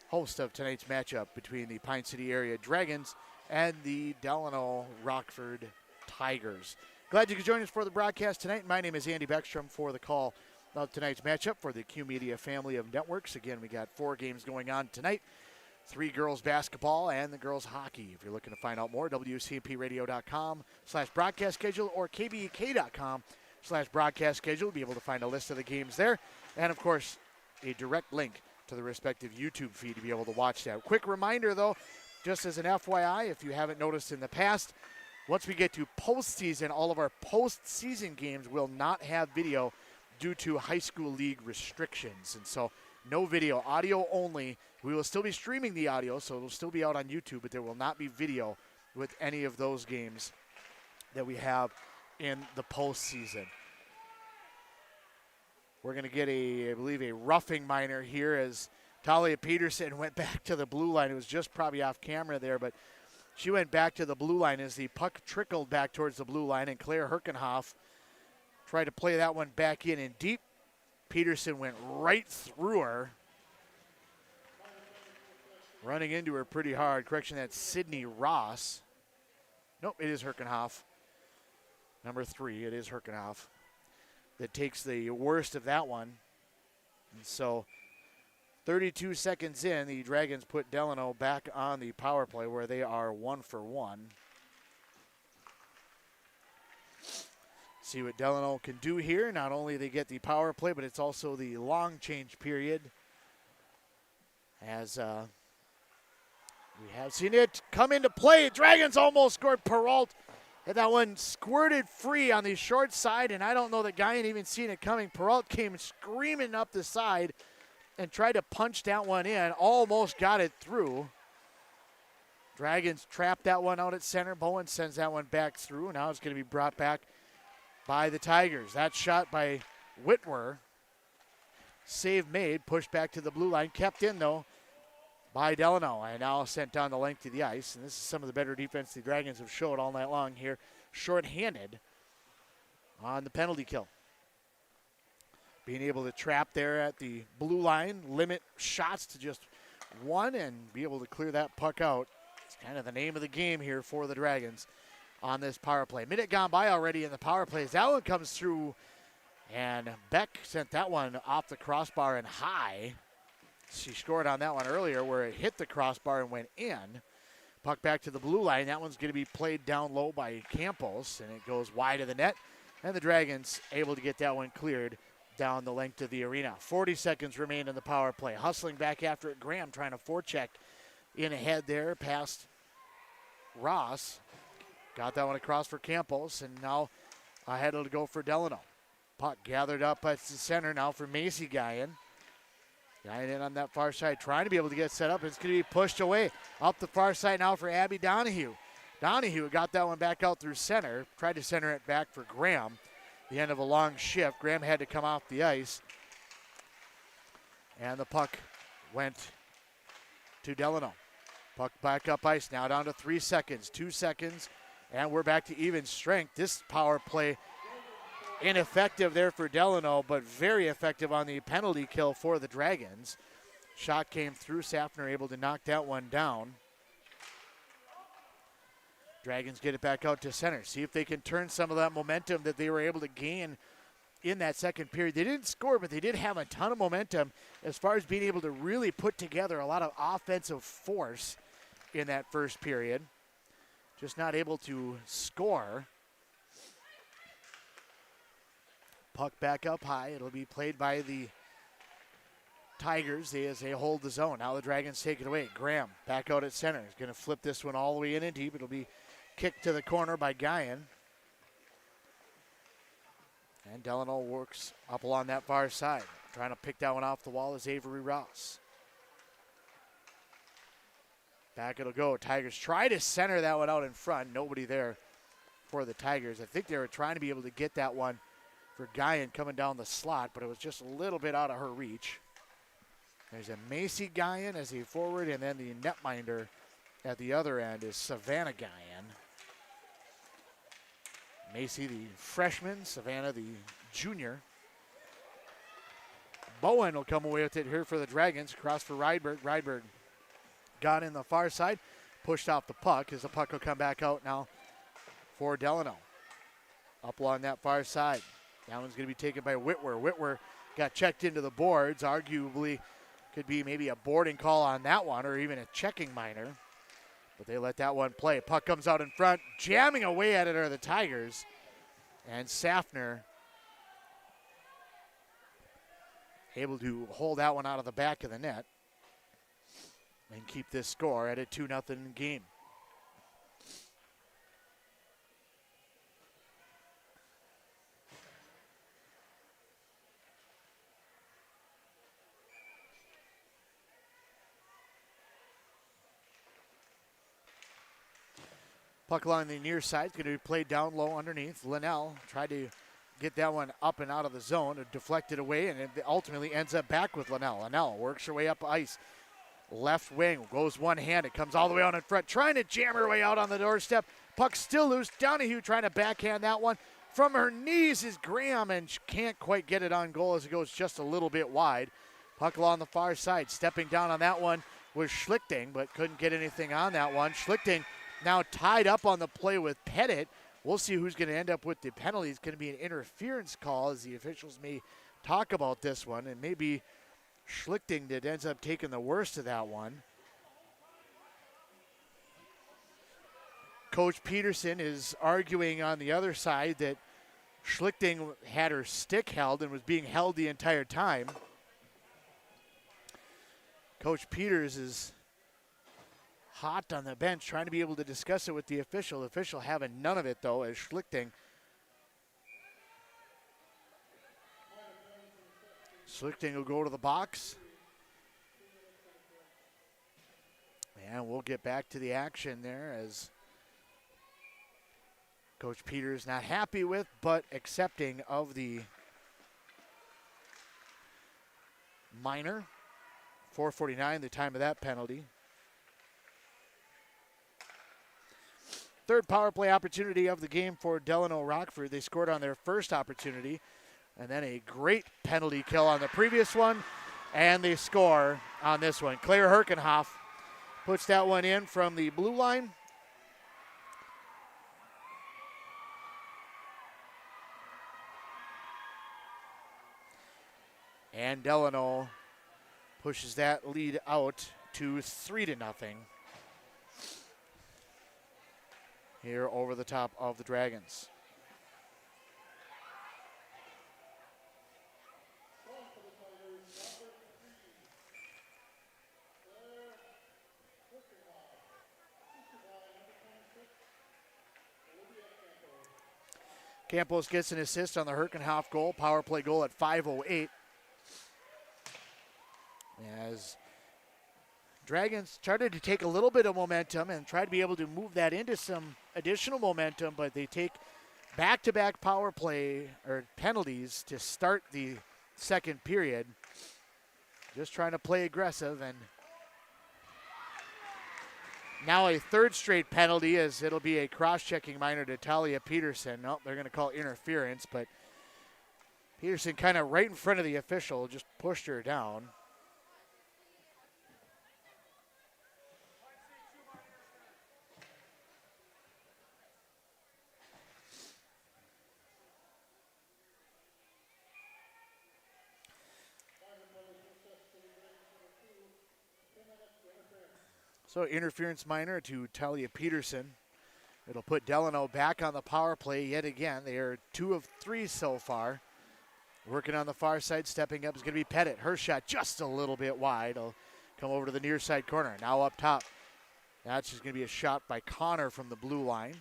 host of tonight's matchup between the Pine City area Dragons and the Delano Rockford Tigers. Glad you could join us for the broadcast tonight. My name is Andy Beckstrom for the call of tonight's matchup for the Q Media family of networks. Again, we got 4 games going on tonight. 3 girls basketball and the girls hockey. If you're looking to find out more, WCMPradio.com/broadcast schedule or KBEK.com/broadcast schedule. Be able to find a list of the games there. And, of course, a direct link to the respective YouTube feed to be able to watch that. Quick reminder, though, just as an FYI, if you haven't noticed in the past, once we get to postseason, all of our postseason games will not have video due to high school league restrictions. And so no video, audio only. We will still be streaming the audio, so it'll still be out on YouTube, but there will not be video with any of those games that we have in the postseason. We're going to get I believe, a roughing minor here as Talia Peterson went back to the blue line. It was just probably off camera there, but she went back to the blue line as the puck trickled back towards the blue line, and Claire Herkenhoff tried to play that one back in and deep. Peterson went right through her, running into her pretty hard. Correction, that's Sydney Ross. Nope, it is Herkenhoff. Number 3, it is Herkenhoff that takes the worst of that one. And so 32 seconds in, the Dragons put Delano back on the power play where they are 1 for 1. See what Delano can do here. Not only they get the power play, but it's also the long change period. As we have seen it come into play. Dragons almost scored. Perrault had that one squirted free on the short side, and I don't know that Guyan even seen it coming. Perrault came screaming up the side and tried to punch that one in. Almost got it through. Dragons trapped that one out at center. Bowen sends that one back through. Now it's going to be brought back by the Tigers. That shot by Whitwer. Save made, pushed back to the blue line. Kept in, though, by Delano. And now sent down the length of the ice. And this is some of the better defense the Dragons have showed all night long here. Short-handed on the penalty kill. Being able to trap there at the blue line, limit shots to just 1, and be able to clear that puck out. It's kind of the name of the game here for the Dragons on this power play. Minute gone by already in the power plays. That one comes through, and Beck sent that one off the crossbar and high. She scored on that one earlier where it hit the crossbar and went in. Puck back to the blue line. That one's going to be played down low by Campos, and it goes wide of the net. And the Dragons able to get that one cleared down the length of the arena. 40 seconds remain in the power play. Hustling back after it. Graham trying to forecheck in ahead there past Ross. Got that one across for Campos, and now ahead to go for Delano. Puck gathered up at the center now for Macy Guyan. Guyan in on that far side, trying to be able to get set up. It's going to be pushed away. Up the far side now for Abby Donahue. Donahue got that one back out through center. Tried to center it back for Graham. The end of a long shift. Graham had to come off the ice. And the puck went to Delano. Puck back up ice, now down to 3 seconds. 2 seconds, and we're back to even strength. This power play ineffective there for Delano, but very effective on the penalty kill for the Dragons. Shot came through. Safner able to knock that one down. Dragons get it back out to center. See if they can turn some of that momentum that they were able to gain in that second period. They didn't score, but they did have a ton of momentum as far as being able to really put together a lot of offensive force in that first period. Just not able to score. Puck back up high. It'll be played by the Tigers as they hold the zone. Now the Dragons take it away. Graham back out at center. He's going to flip this one all the way in and deep. It'll be kicked to the corner by Guyan. And Delano works up along that far side. Trying to pick that one off the wall is Avery Ross. Back it'll go. Tigers try to center that one out in front. Nobody there for the Tigers. I think they were trying to be able to get that one for Guyan coming down the slot, but it was just a little bit out of her reach. There's a Macy Guyan as a forward, and then the netminder at the other end is Savannah Guyan. Macy, the freshman, Savannah, the junior. Bowen will come away with it here for the Dragons. Across for Rydberg. Rydberg got in the far side, pushed off the puck as the puck will come back out now for Delano. Up along that far side. That one's going to be taken by Whitwer. Whitwer got checked into the boards. Arguably could be maybe a boarding call on that one or even a checking minor. But they let that one play. Puck comes out in front. Jamming away at it are the Tigers. And Safner able to hold that one out of the back of the net and keep this score at a 2-0 game. Puck along the near side is going to be played down low underneath. Linnell tried to get that one up and out of the zone. It deflected away, and it ultimately ends up back with Linnell. Linnell works her way up ice. Left wing goes one-handed, comes all the way out in front, trying to jam her way out on the doorstep. Puck still loose. Donahue trying to backhand that one. From her knees is Graham, and she can't quite get it on goal as it goes just a little bit wide. Puck along the far side. Stepping down on that one was Schlichting, but couldn't get anything on that one. Schlichting now tied up on the play with Pettit. We'll see who's going to end up with the penalty. It's going to be an interference call as the officials may talk about this one, and maybe Schlichting that ends up taking the worst of that one. Coach Peterson is arguing on the other side that Schlichting had her stick held and was being held the entire time. Coach Peters is hot on the bench, trying to be able to discuss it with the official. The official having none of it, though, as Schlichting will go to the box. And we'll get back to the action there as Coach Peters not happy with, but accepting of the minor. 4:49, the time of that penalty. Third power play opportunity of the game for Delano Rockford. They scored on their first opportunity, and then a great penalty kill on the previous one, and they score on this one. Claire Herkenhoff puts that one in from the blue line. And Delano pushes that lead out to 3-0. Here over the top of the Dragons. Campos gets an assist on the Herkenhoff goal, power play goal at 5:08. As Dragons started to take a little bit of momentum and try to be able to move that into some additional momentum, but they take back-to-back power play or penalties to start the second period. Just trying to play aggressive, and now a third straight penalty as it'll be a cross-checking minor to Talia Peterson. No, they're going to call interference, but Peterson kind of right in front of the official just pushed her down. So interference minor to Talia Peterson. It'll put Delano back on the power play yet again. They are 2 of 3 so far. Working on the far side, stepping up is going to be Pettit. Her shot just a little bit wide. It'll come over to the near side corner. Now up top. That's just going to be a shot by Connor from the blue line.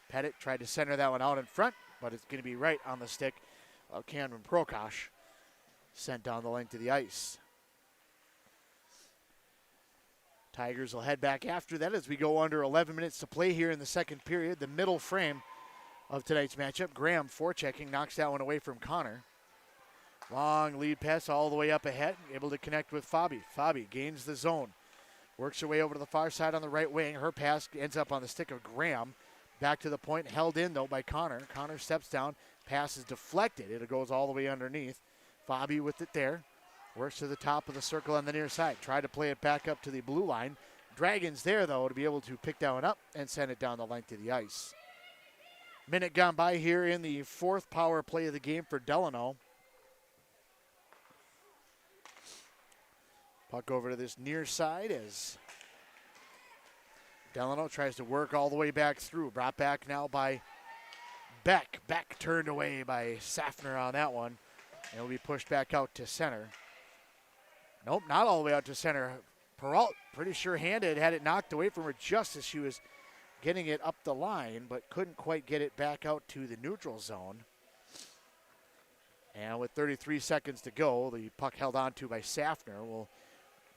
Pettit tried to center that one out in front, but it's going to be right on the stick of Cameron Prokosh. Sent down the length of the ice. Tigers will head back after that as we go under 11 minutes to play here in the second period. The middle frame of tonight's matchup. Graham forechecking, knocks that one away from Connor. Long lead pass all the way up ahead, able to connect with Fabi. Fabi gains the zone. Works her way over to the far side on the right wing. Her pass ends up on the stick of Graham. Back to the point, held in though by Connor. Connor steps down, pass is deflected. It goes all the way underneath. Fabi with it there. Works to the top of the circle on the near side. Tried to play it back up to the blue line. Dragons there though to be able to pick that one up and send it down the length of the ice. Minute gone by here in the 4th power play of the game for Delano. Puck over to this near side as Delano tries to work all the way back through. Brought back now by Beck. Beck turned away by Safner on that one. And will be pushed back out to center. Nope, not all the way out to center. Peralt, pretty sure-handed, had it knocked away from her just as she was getting it up the line, but couldn't quite get it back out to the neutral zone. And with 33 seconds to go, the puck held on to by Safner will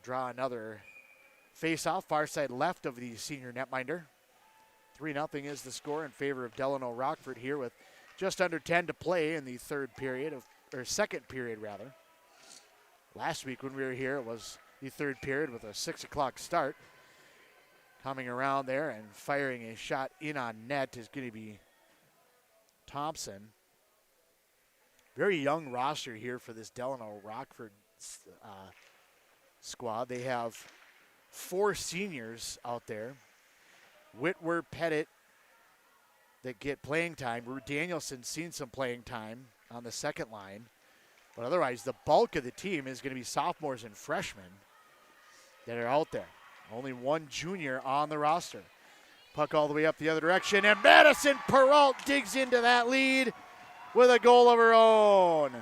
draw another face-off, far side left of the senior netminder. 3-0 is the score in favor of Delano Rockford here with just under 10 to play in the second period rather. Last week when we were here, it was the third period with a 6 o'clock start. Coming around there and firing a shot in on net is going to be Thompson. Very young roster here for this Delano Rockford squad. They have 4 seniors out there. Whitworth, Pettit that get playing time. Ruth Danielson's seen some playing time on the second line. But otherwise, the bulk of the team is going to be sophomores and freshmen that are out there. Only 1 junior on the roster. Puck all the way up the other direction, and Madison Peralt digs into that lead with a goal of her own.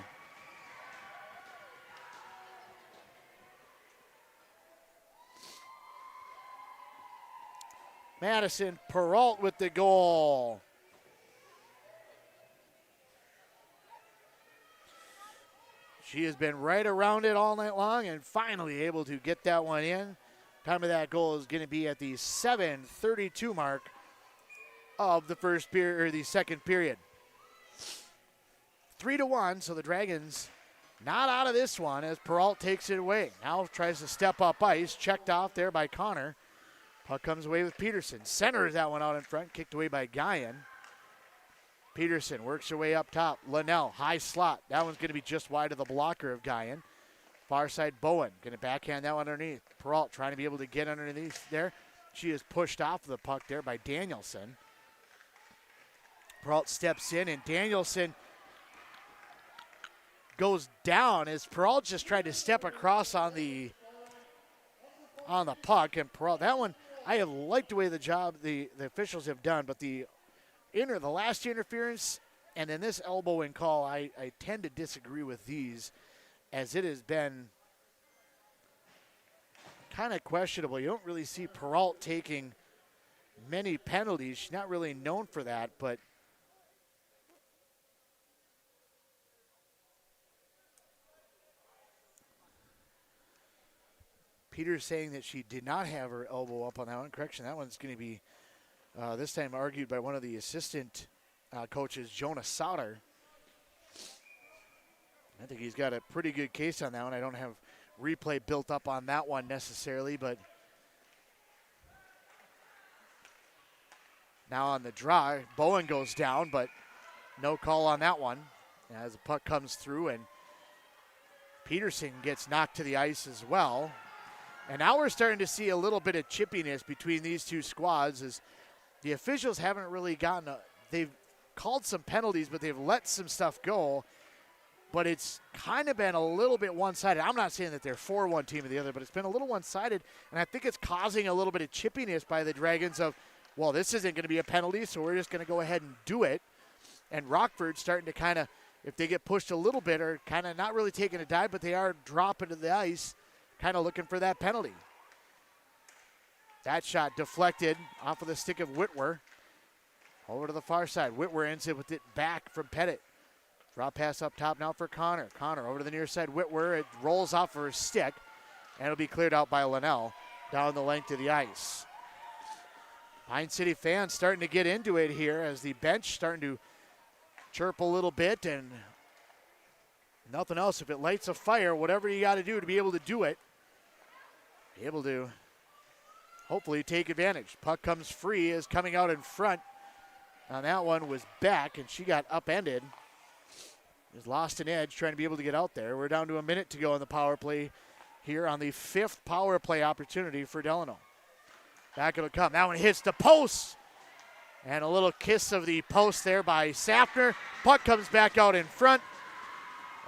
Madison Peralt with the goal. She has been right around it all night long and finally able to get that one in. Time of that goal is going to be at the 7:32 mark of the first period or the second period. 3-1, so the Dragons not out of this one as Peralt takes it away. Now tries to step up ice, checked off there by Connor. Puck comes away with Peterson. Centers that one out in front, kicked away by Guyan. Peterson works her way up top. Linnell, high slot. That one's going to be just wide of the blocker of Guyan. Far side, Bowen going to backhand that one underneath. Peralt trying to be able to get underneath there. She is pushed off the puck there by Danielson. Peralt steps in, and Danielson goes down as Peralt just tried to step across on the puck. And Peralt, that one, I have liked the way the officials have done, but the last interference and then this elbowing call, I tend to disagree with these, as it has been kind of questionable. You don't really see Peralt taking many penalties. She's not really known for that, but Peter's saying that she did not have her elbow up on that one. Correction, that one's going to be this time argued by one of the assistant coaches, Jonah Sauter. I think he's got a pretty good case on that one. I don't have replay built up on that one necessarily, but now on the draw, Bowen goes down, but no call on that one as the puck comes through, and Peterson gets knocked to the ice as well. And now we're starting to see a little bit of chippiness between these two squads as the officials haven't really they've called some penalties, but they've let some stuff go. but it's kind of been a little bit one-sided. I'm not saying that they're for one team or the other, but it's been a little one-sided, and I think it's causing a little bit of chippiness by the Dragons of, well, this isn't going to be a penalty, so we're just going to go ahead and do it. And Rockford's starting to kind of, if they get pushed a little bit, are kind of not really taking a dive, but they are dropping to the ice, kind of looking for that penalty. That shot deflected off of the stick of Whitwer. Over to the far side. Whitwer ends it with it back from Pettit. Draw pass up top now for Connor. Connor over to the near side. Whitwer. It rolls off of her stick, and it'll be cleared out by Linnell down the length of the ice. Pine City fans starting to get into it here as the bench starting to chirp a little bit, and nothing else. If it lights a fire, whatever you got to do to be able to do it, be able to hopefully take advantage. Puck comes free, is coming out in front. On that one was back, and she got upended. Just lost an edge trying to be able to get out there. We're down to a minute to go in the power play here on the 5th power play opportunity for Delano. Back it'll come. That one hits the post. And a little kiss of the post there by Safner. Puck comes back out in front.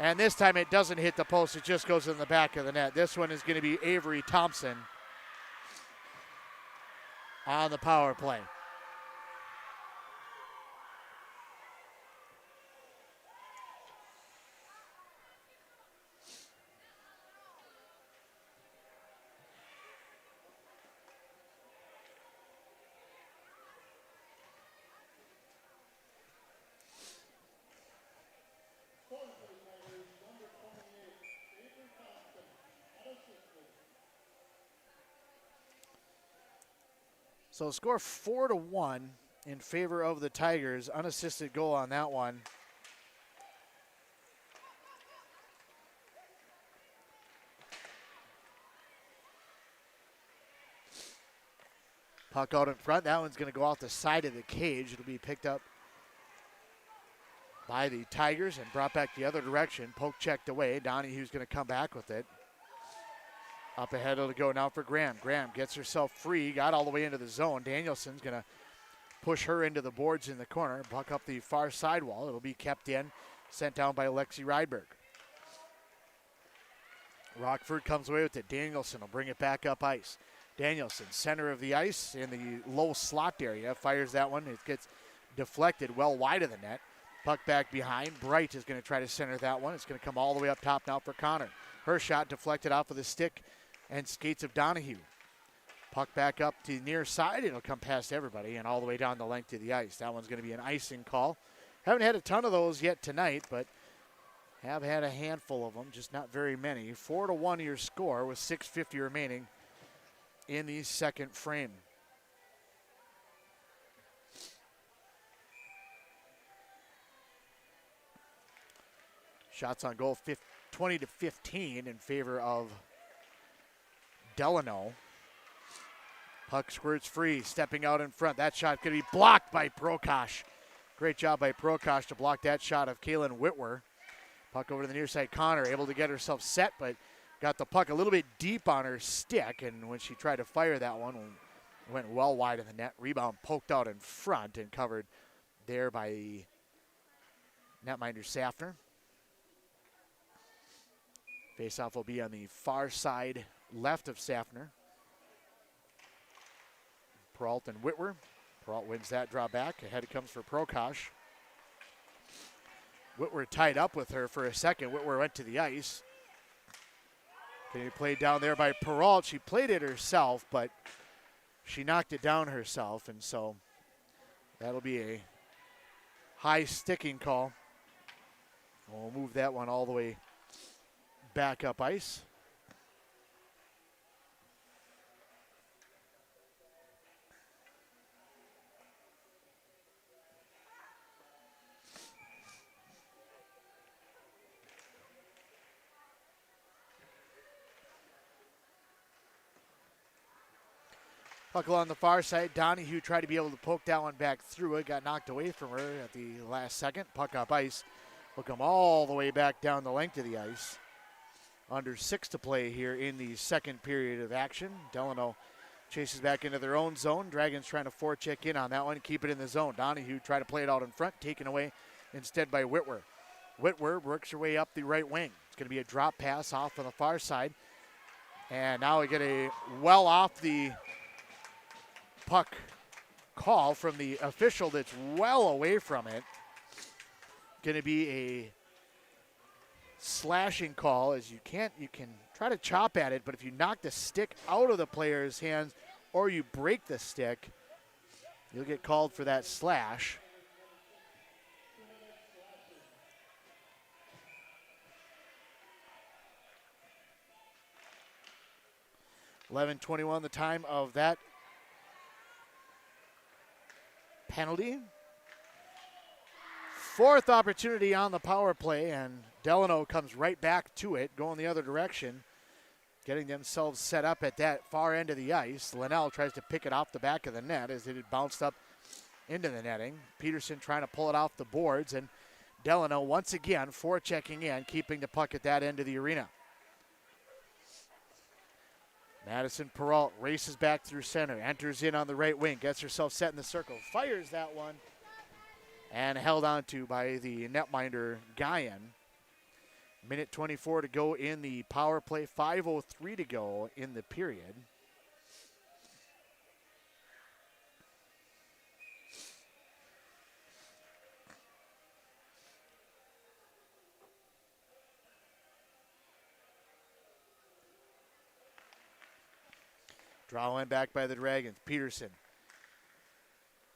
And this time it doesn't hit the post. It just goes in the back of the net. This one is going to be Avery Thompson on the power play. So score 4-1 in favor of the Tigers. Unassisted goal on that one. Puck out in front. That one's going to go off the side of the cage. It'll be picked up by the Tigers and brought back the other direction. Poke checked away. Donahue's going to come back with it. Up ahead it'll go now for Graham. Graham gets herself free, got all the way into the zone. Danielson's going to push her into the boards in the corner. Puck up the far sidewall. It'll be kept in, sent down by Alexi Rydberg. Rockford comes away with it. Danielson will bring it back up ice. Danielson, center of the ice in the low slot area, fires that one. It gets deflected well wide of the net. Puck back behind. Bright is going to try to center that one. It's going to come all the way up top now for Connor. Her shot deflected off of the stick and skates of Donahue. Puck back up to the near side. It'll come past everybody and all the way down the length of the ice. That one's going to be an icing call. Haven't had a ton of those yet tonight, but have had a handful of them, just not very many. 4-1 your score with 6:50 remaining in the second frame. Shots on goal 20-15 in favor of Delano. Puck squirts free, stepping out in front. That shot could be blocked by Prokosh. Great job by Prokosh to block that shot of Kaylin Whitwer. Puck over to the near side. Connor able to get herself set, but got the puck a little bit deep on her stick, and when she tried to fire that one, went well wide of the net. Rebound poked out in front and covered there by the netminder Safner. Faceoff will be on the far side left of Safner. Peralt and Whitwer. Peralt wins that draw back. Ahead it comes for Prokosh. Whitwer tied up with her for a second. Whitwer went to the ice. Getting played down there by Peralt. She played it herself, but she knocked it down herself, and so that'll be a high sticking call. We'll move that one all the way back up ice. Puck on the far side. Donahue tried to be able to poke that one back through it. Got knocked away from her at the last second. Puck up ice. Will come all the way back down the length of the ice. Under 6 to play here in the second period of action. Delano chases back into their own zone. Dragons trying to forecheck in on that one, keep it in the zone. Donahue tried to play it out in front, taken away instead by Whitwer. Whitworth works her way up the right wing. It's going to be a drop pass off on the far side. And now we get a well off the puck call from the official that's well away from it. Going to be a slashing call, as you can try to chop at it, but if you knock the stick out of the player's hands or you break the stick, you'll get called for that slash. $11:21 the time of that penalty. Fourth opportunity on the power play, and Delano comes right back to it, going the other direction, getting themselves set up at that far end of the ice. Linnell tries to pick it off the back of the net as it had bounced up into the netting. Peterson trying to pull it off the boards, and Delano once again forechecking in, keeping the puck at that end of the arena. Madison Perrault races back through center, enters in on the right wing, gets herself set in the circle, fires that one, and held on to by the netminder Guyan. Minute 24 to go in the power play, 5:03 to go in the period. Draw one back by the Dragons. Peterson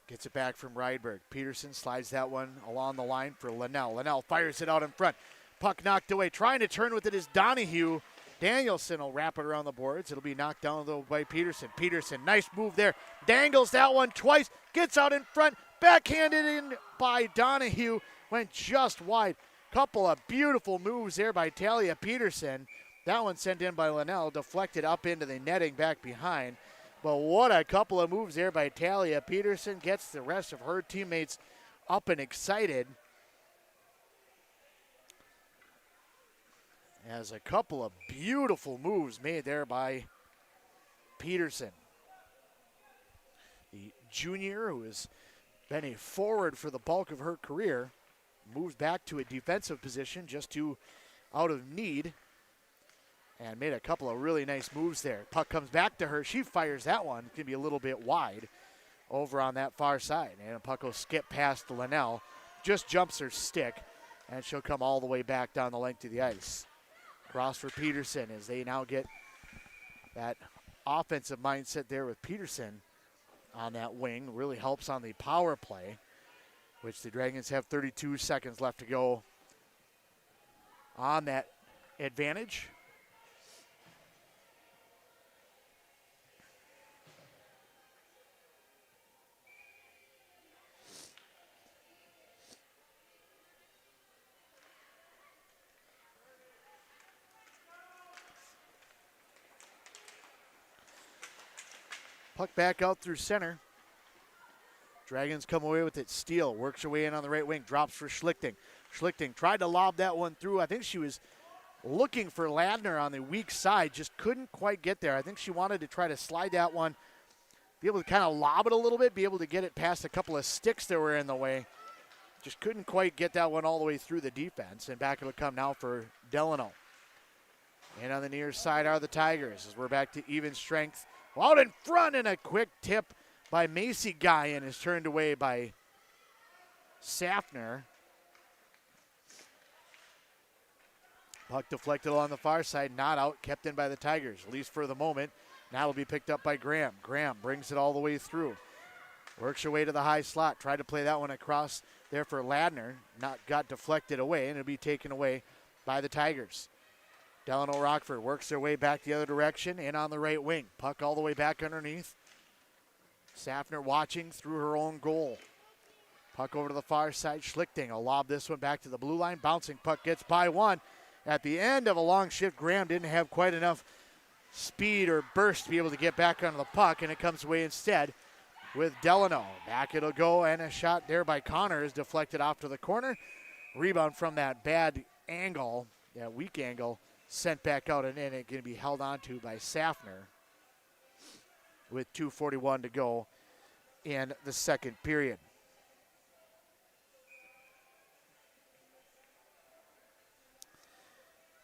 gets it back from Rydberg. Peterson slides that one along the line for Linnell. Linnell fires it out in front. Puck knocked away. Trying to turn with it is Donahue. Danielson will wrap it around the boards. It'll be knocked down, though, by Peterson. Peterson, nice move there. Dangles that one twice. Gets out in front. Backhanded in by Donahue. Went just wide. Couple of beautiful moves there by Talia Peterson. That one sent in by Linnell, deflected up into the netting back behind. But what a couple of moves there by Talia Peterson. Gets the rest of her teammates up and excited. As a couple of beautiful moves made there by Peterson. The junior, who has been a forward for the bulk of her career, moves back to a defensive position just to out of need. And made a couple of really nice moves there. Puck comes back to her. She fires that one. It's going to be a little bit wide over on that far side. And puck will skip past Linnell. Just jumps her stick. And she'll come all the way back down the length of the ice. Cross for Peterson as they now get that offensive mindset there with Peterson on that wing. Really helps on the power play, which the Dragons have 32 seconds left to go on that advantage. Puck back out through center. Dragons come away with it. Steele works her way in on the right wing. Drops for Schlichting. Schlichting tried to lob that one through. I think she was looking for Ladner on the weak side. Just couldn't quite get there. I think she wanted to try to slide that one. Be able to kind of lob it a little bit. Be able to get it past a couple of sticks that were in the way. Just couldn't quite get that one all the way through the defense. And back it'll come now for Delano. And on the near side are the Tigers as we're back to even strength. Out in front, and a quick tip by Macy Guyan is turned away by Safner. Puck deflected along the far side, not out, kept in by the Tigers, at least for the moment. Now it'll be picked up by Graham. Graham brings it all the way through. Works her way to the high slot. Tried to play that one across there for Ladner. Got deflected away, and it'll be taken away by the Tigers. Delano Rockford works their way back the other direction, in on the right wing. Puck all the way back underneath. Safner watching through her own goal. Puck over to the far side. Schlichting will lob this one back to the blue line. Bouncing puck gets by one. At the end of a long shift, Graham didn't have quite enough speed or burst to be able to get back onto the puck, and it comes away instead with Delano. Back it'll go, and a shot there by Connor is deflected off to the corner. Rebound from that bad angle, that weak angle, sent back out and in. It's going to be held on to by Safner with 2:41 to go in the second period.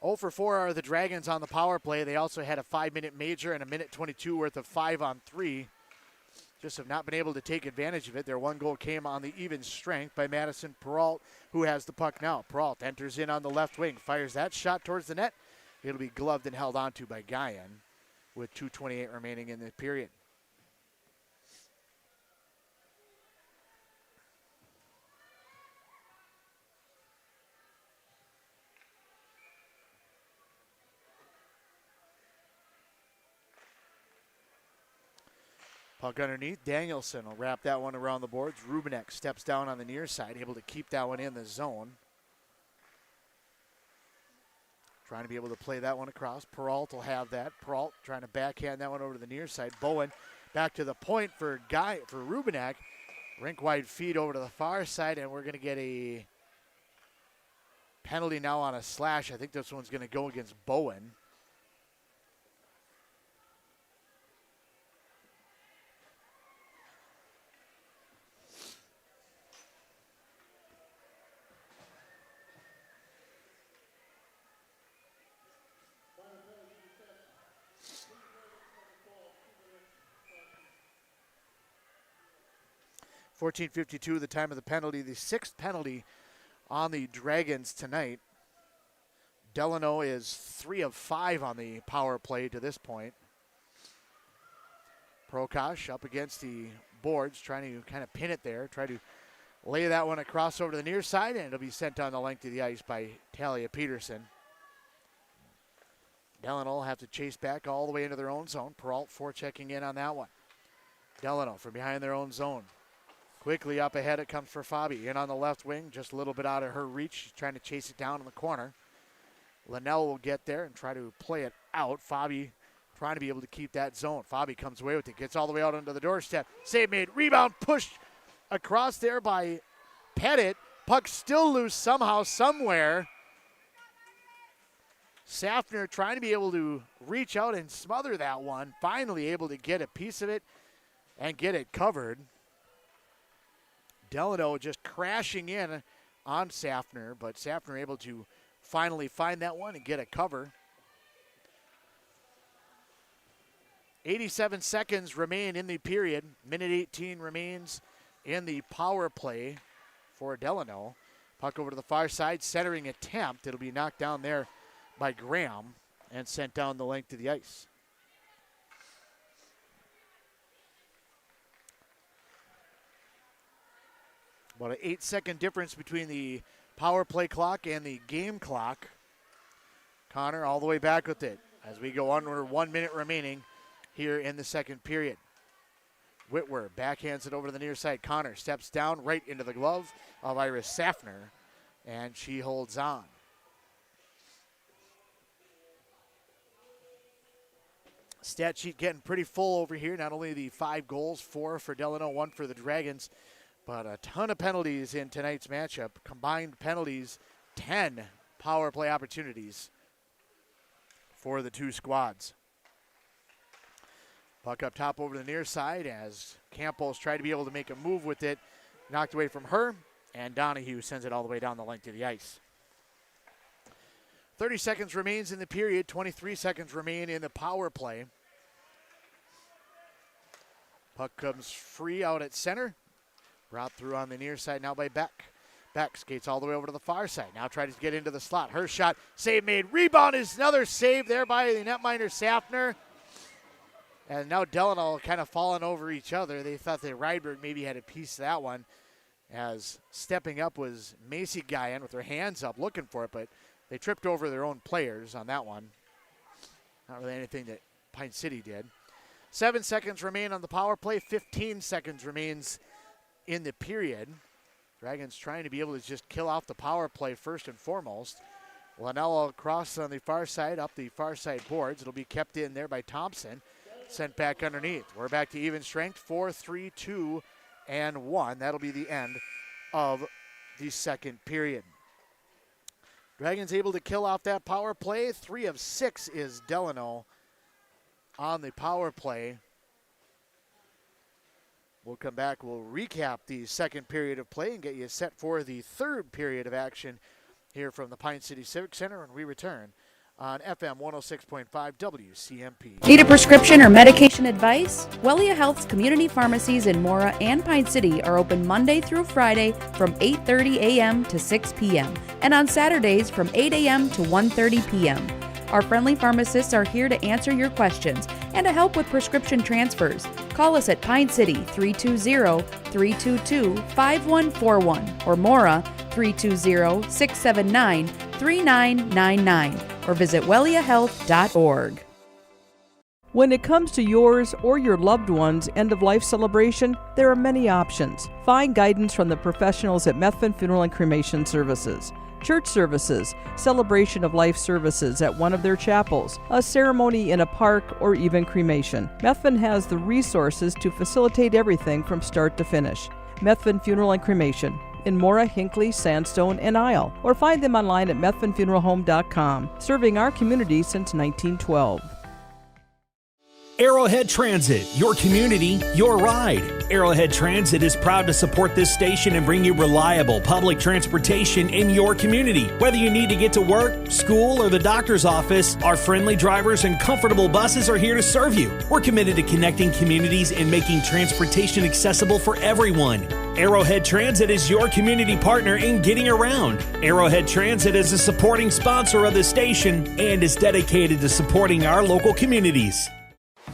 0 for 4 are the Dragons on the power play. They also had a 5-minute major and a minute 22 worth of 5-on-3. Just have not been able to take advantage of it. Their one goal came on the even strength by Madison Peralt, who has the puck now. Peralt enters in on the left wing, fires that shot towards the net. It'll be gloved and held onto by Guyan with 2:28 remaining in the period. Puck underneath. Danielson will wrap that one around the boards. Rubinek steps down on the near side, able to keep that one in the zone. Trying to be able to play that one across. Peralt will have that. Peralt trying to backhand that one over to the near side. Bowen back to the point for Rubinek. Rink-wide feed over to the far side, and we're going to get a penalty now on a slash. I think this one's going to go against Bowen. .14:52 the time of the penalty. The sixth penalty on the Dragons tonight. Delano is 3 of 5 on the power play to this point. Prokosh up against the boards, trying to kind of pin it there. Try to lay that one across over to the near side, and it'll be sent down the length of the ice by Talia Peterson. Delano will have to chase back all the way into their own zone. Peralt forechecking in on that one. Delano from behind their own zone. Quickly up ahead, it comes for Fabi. In on the left wing, just a little bit out of her reach. She's trying to chase it down in the corner. Linnell will get there and try to play it out. Fabi trying to be able to keep that zone. Fabi comes away with it, gets all the way out onto the doorstep. Save made, rebound, pushed across there by Pettit. Puck still loose somehow, somewhere. Safner trying to be able to reach out and smother that one. Finally able to get a piece of it and get it covered. Delano just crashing in on Safner, but Safner able to finally find that one and get a cover. 87 seconds remain in the period. Minute 18 remains in the power play for Delano. Puck over to the far side, centering attempt. It'll be knocked down there by Graham and sent down the length of the ice. About an 8-second difference between the power play clock and the game clock. Connor all the way back with it as we go under 1 minute remaining here in the second period. Whitwer backhands it over to the near side. Connor steps down right into the glove of Iris Safner, and she holds on. Stat sheet getting pretty full over here. Not only the 5 goals, 4 for Delano, 1 for the Dragons, but a ton of penalties in tonight's matchup. Combined penalties, 10 power play opportunities for the two squads. Puck up top over the near side as Campos tried to be able to make a move with it. Knocked away from her, and Donahue sends it all the way down the length of the ice. 30 seconds remains in the period. 23 seconds remain in the power play. Puck comes free out at center. Brought through on the near side now by Beck. Beck skates all the way over to the far side. Now tries to get into the slot. Her shot, save made. Rebound is another save there by the netminder Safner. And now Delano kind of falling over each other. They thought that Rydberg maybe had a piece of that one, as stepping up was Macy Guyan with her hands up looking for it, but they tripped over their own players on that one. Not really anything that Pine City did. 7 seconds remain on the power play. 15 seconds remains in the period. Dragons trying to be able to just kill off the power play first and foremost. Linnell across on the far side, up the far side boards. It'll be kept in there by Thompson. Sent back underneath. We're back to even strength. 4, 3, 2, and 1. That'll be the end of the second period. Dragons able to kill off that power play. 3 of 6 is Delano on the power play. We'll come back. We'll recap the second period of play and get you set for the third period of action here from the Pine City Civic Center when we return on FM 106.5 WCMP. Need a prescription or medication advice? Wellia Health's community pharmacies in Mora and Pine City are open Monday through Friday from 8:30 a.m. to 6 p.m. and on Saturdays from 8 a.m. to 1:30 p.m. Our friendly pharmacists are here to answer your questions and to help with prescription transfers. Call us at Pine City 320-322-5141 or Mora 320-679-3999 or visit welliahealth.org. When it comes to yours or your loved one's end-of-life celebration, there are many options. Find guidance from the professionals at Methvin Funeral and Cremation Services. Church services, celebration of life services at one of their chapels, a ceremony in a park, or even cremation. Methvin has the resources to facilitate everything from start to finish. Methvin Funeral and Cremation in Mora, Hinckley, Sandstone, and Isle, or find them online at methvinfuneralhome.com, serving our community since 1912. Arrowhead Transit, your community, your ride. Arrowhead Transit is proud to support this station and bring you reliable public transportation in your community. Whether you need to get to work, school, or the doctor's office, our friendly drivers and comfortable buses are here to serve you. We're committed to connecting communities and making transportation accessible for everyone. Arrowhead Transit is your community partner in getting around. Arrowhead Transit is a supporting sponsor of the station and is dedicated to supporting our local communities.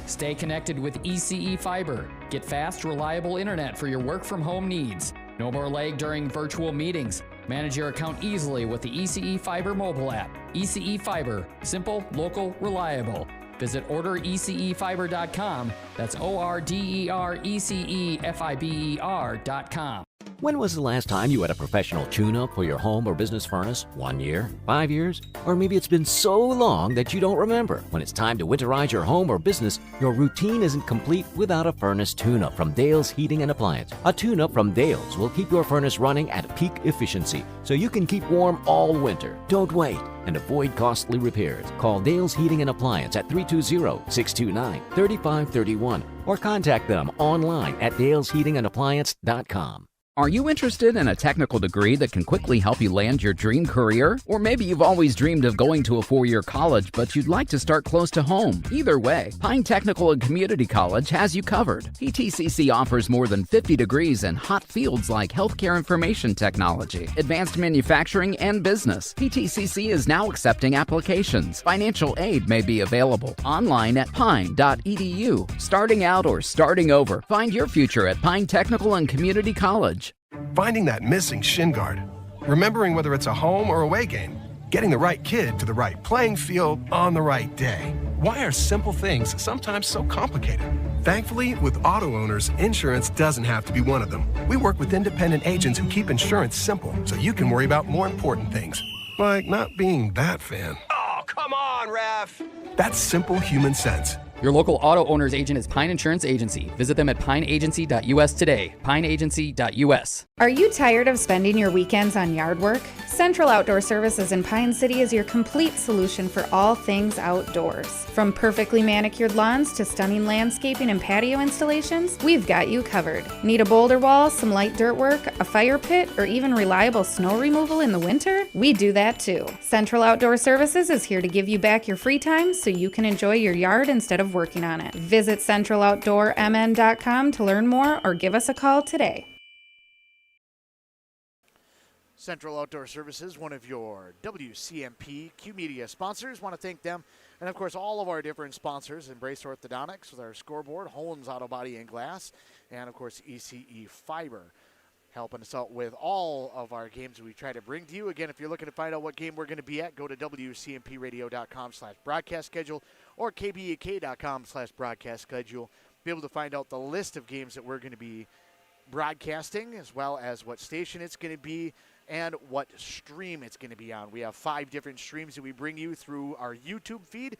Stay connected with ECE Fiber. Get fast, reliable internet for your work-from-home needs. No more lag during virtual meetings. Manage your account easily with the ECE Fiber mobile app. ECE Fiber. Simple, local, reliable. Visit orderecefiber.com. That's orderecefiber.com. When was the last time you had a professional tune-up for your home or business furnace? 1 year? 5 years? Or maybe it's been so long that you don't remember. When it's time to winterize your home or business, your routine isn't complete without a furnace tune-up from Dale's Heating and Appliance. A tune-up from Dale's will keep your furnace running at peak efficiency so you can keep warm all winter. Don't wait and avoid costly repairs. Call Dale's Heating and Appliance at 320-629-3531 or contact them online at dalesheatingandappliance.com. Are you interested in a technical degree that can quickly help you land your dream career? Or maybe you've always dreamed of going to a 4-year college, but you'd like to start close to home. Either way, Pine Technical and Community College has you covered. PTCC offers more than 50 degrees in hot fields like healthcare information technology, advanced manufacturing, and business. PTCC is now accepting applications. Financial aid may be available online at pine.edu. Starting out or starting over, find your future at Pine Technical and Community College. Finding that missing shin guard, remembering whether it's a home or away game, getting the right kid to the right playing field on the right day. Why are simple things sometimes so complicated? Thankfully, with auto owners, insurance doesn't have to be one of them. We work with independent agents who keep insurance simple so you can worry about more important things, like not being that fan. Oh, come on, ref! That's simple human sense. Your local auto owner's agent is Pine Insurance Agency. Visit them at pineagency.us today. pineagency.us. Are you tired of spending your weekends on yard work? Central Outdoor Services in Pine City is your complete solution for all things outdoors. From perfectly manicured lawns to stunning landscaping and patio installations, we've got you covered. Need a boulder wall, some light dirt work, a fire pit, or even reliable snow removal in the winter? We do that too. Central Outdoor Services is here to give you back your free time so you can enjoy your yard instead of working on it. Visit centraloutdoormn.com to learn more or give us a call today. Central Outdoor Services, one of your WCMP Q Media sponsors. Want to thank them. And, of course, all of our different sponsors, Embrace Orthodontics with our scoreboard, Holmes Auto Body and Glass, and, of course, ECE Fiber, helping us out with all of our games we try to bring to you. Again, if you're looking to find out what game we're going to be at, go to WCMPradio.com/broadcast schedule or KBAK.com/broadcast schedule. Be able to find out the list of games that we're going to be broadcasting, as well as what station it's going to be and what stream it's going to be on. We have 5 different streams that we bring you through our YouTube feed,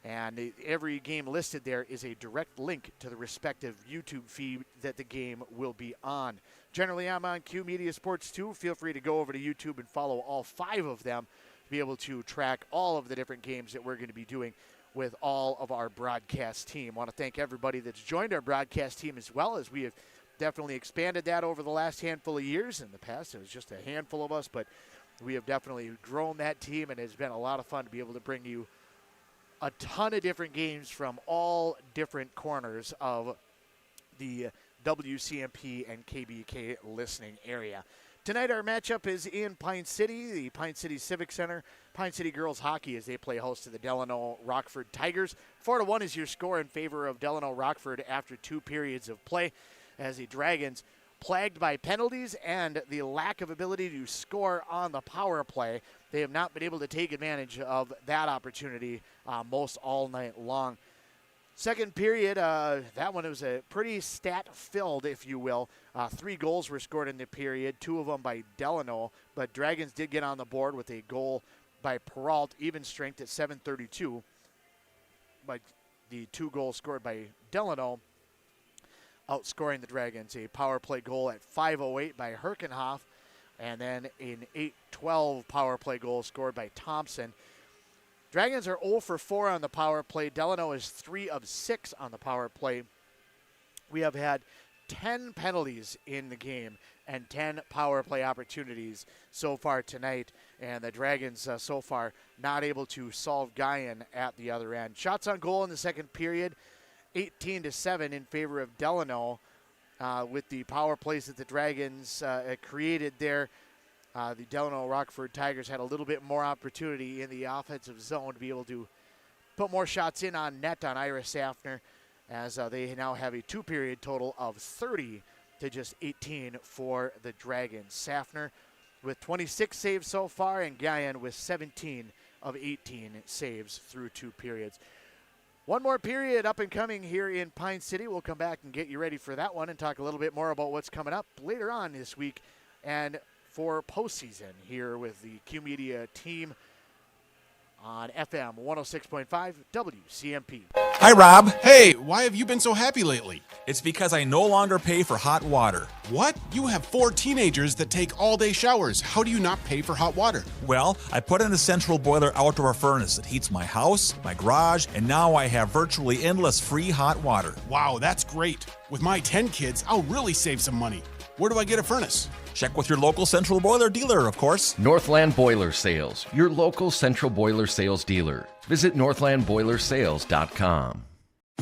and every game listed there is a direct link to the respective YouTube feed that the game will be on. Generally, I'm on Q Media Sports 2. Feel free to go over to YouTube and follow all 5 of them to be able to track all of the different games that we're going to be doing with all of our broadcast team. I want to thank everybody that's joined our broadcast team, as well as we have definitely expanded that over the last handful of years. In the past, it was just a handful of us, but we have definitely grown that team, and it's been a lot of fun to be able to bring you a ton of different games from all different corners of the WCMP and KBK listening area. Tonight our matchup is in Pine City, the Pine City Civic Center. Pine City girls hockey as they play host to the Delano Rockford Tigers. 4-1 is your score in favor of Delano Rockford after 2 periods of play, as the Dragons, plagued by penalties and the lack of ability to score on the power play, they have not been able to take advantage of that opportunity most all night long. Second period, that one was a pretty stat-filled, if you will. 3 goals were scored in the period, 2 of them by Delano, but Dragons did get on the board with a goal by Peralt, even strength at 7:32. But the 2 goals scored by Delano outscoring the Dragons. A power play goal at 5:08 by Herkenhoff, and then an 8:12 power play goal scored by Thompson. Dragons are 0 for 4 on the power play. Delano is 3 of 6 on the power play. We have had 10 penalties in the game and 10 power play opportunities so far tonight, and the Dragons so far not able to solve Guyan at the other end. Shots on goal in the second period, 18-7 in favor of Delano, with the power plays that the Dragons created there. The Delano Rockford Tigers had a little bit more opportunity in the offensive zone to be able to put more shots in on net on Iris Safner, as they now have a 2-period total of 30 to just 18 for the Dragons. Safner with 26 saves so far, and Guyan with 17 of 18 saves through 2 periods. One more period up and coming here in Pine City. We'll come back and get you ready for that one and talk a little bit more about what's coming up later on this week and for postseason here with the Q Media team on FM 106.5 WCMP. Hi, Rob. Hey, why have you been so happy lately? It's because I no longer pay for hot water. What? You have 4 teenagers that take all-day showers. How do you not pay for hot water? Well, I put in a central boiler outdoor furnace that heats my house, my garage, and now I have virtually endless free hot water. Wow, that's great. With my 10 kids, I'll really save some money. Where do I get a furnace? Check with your local central boiler dealer, of course. Northland Boiler Sales, your local central boiler sales dealer. Visit northlandboilersales.com.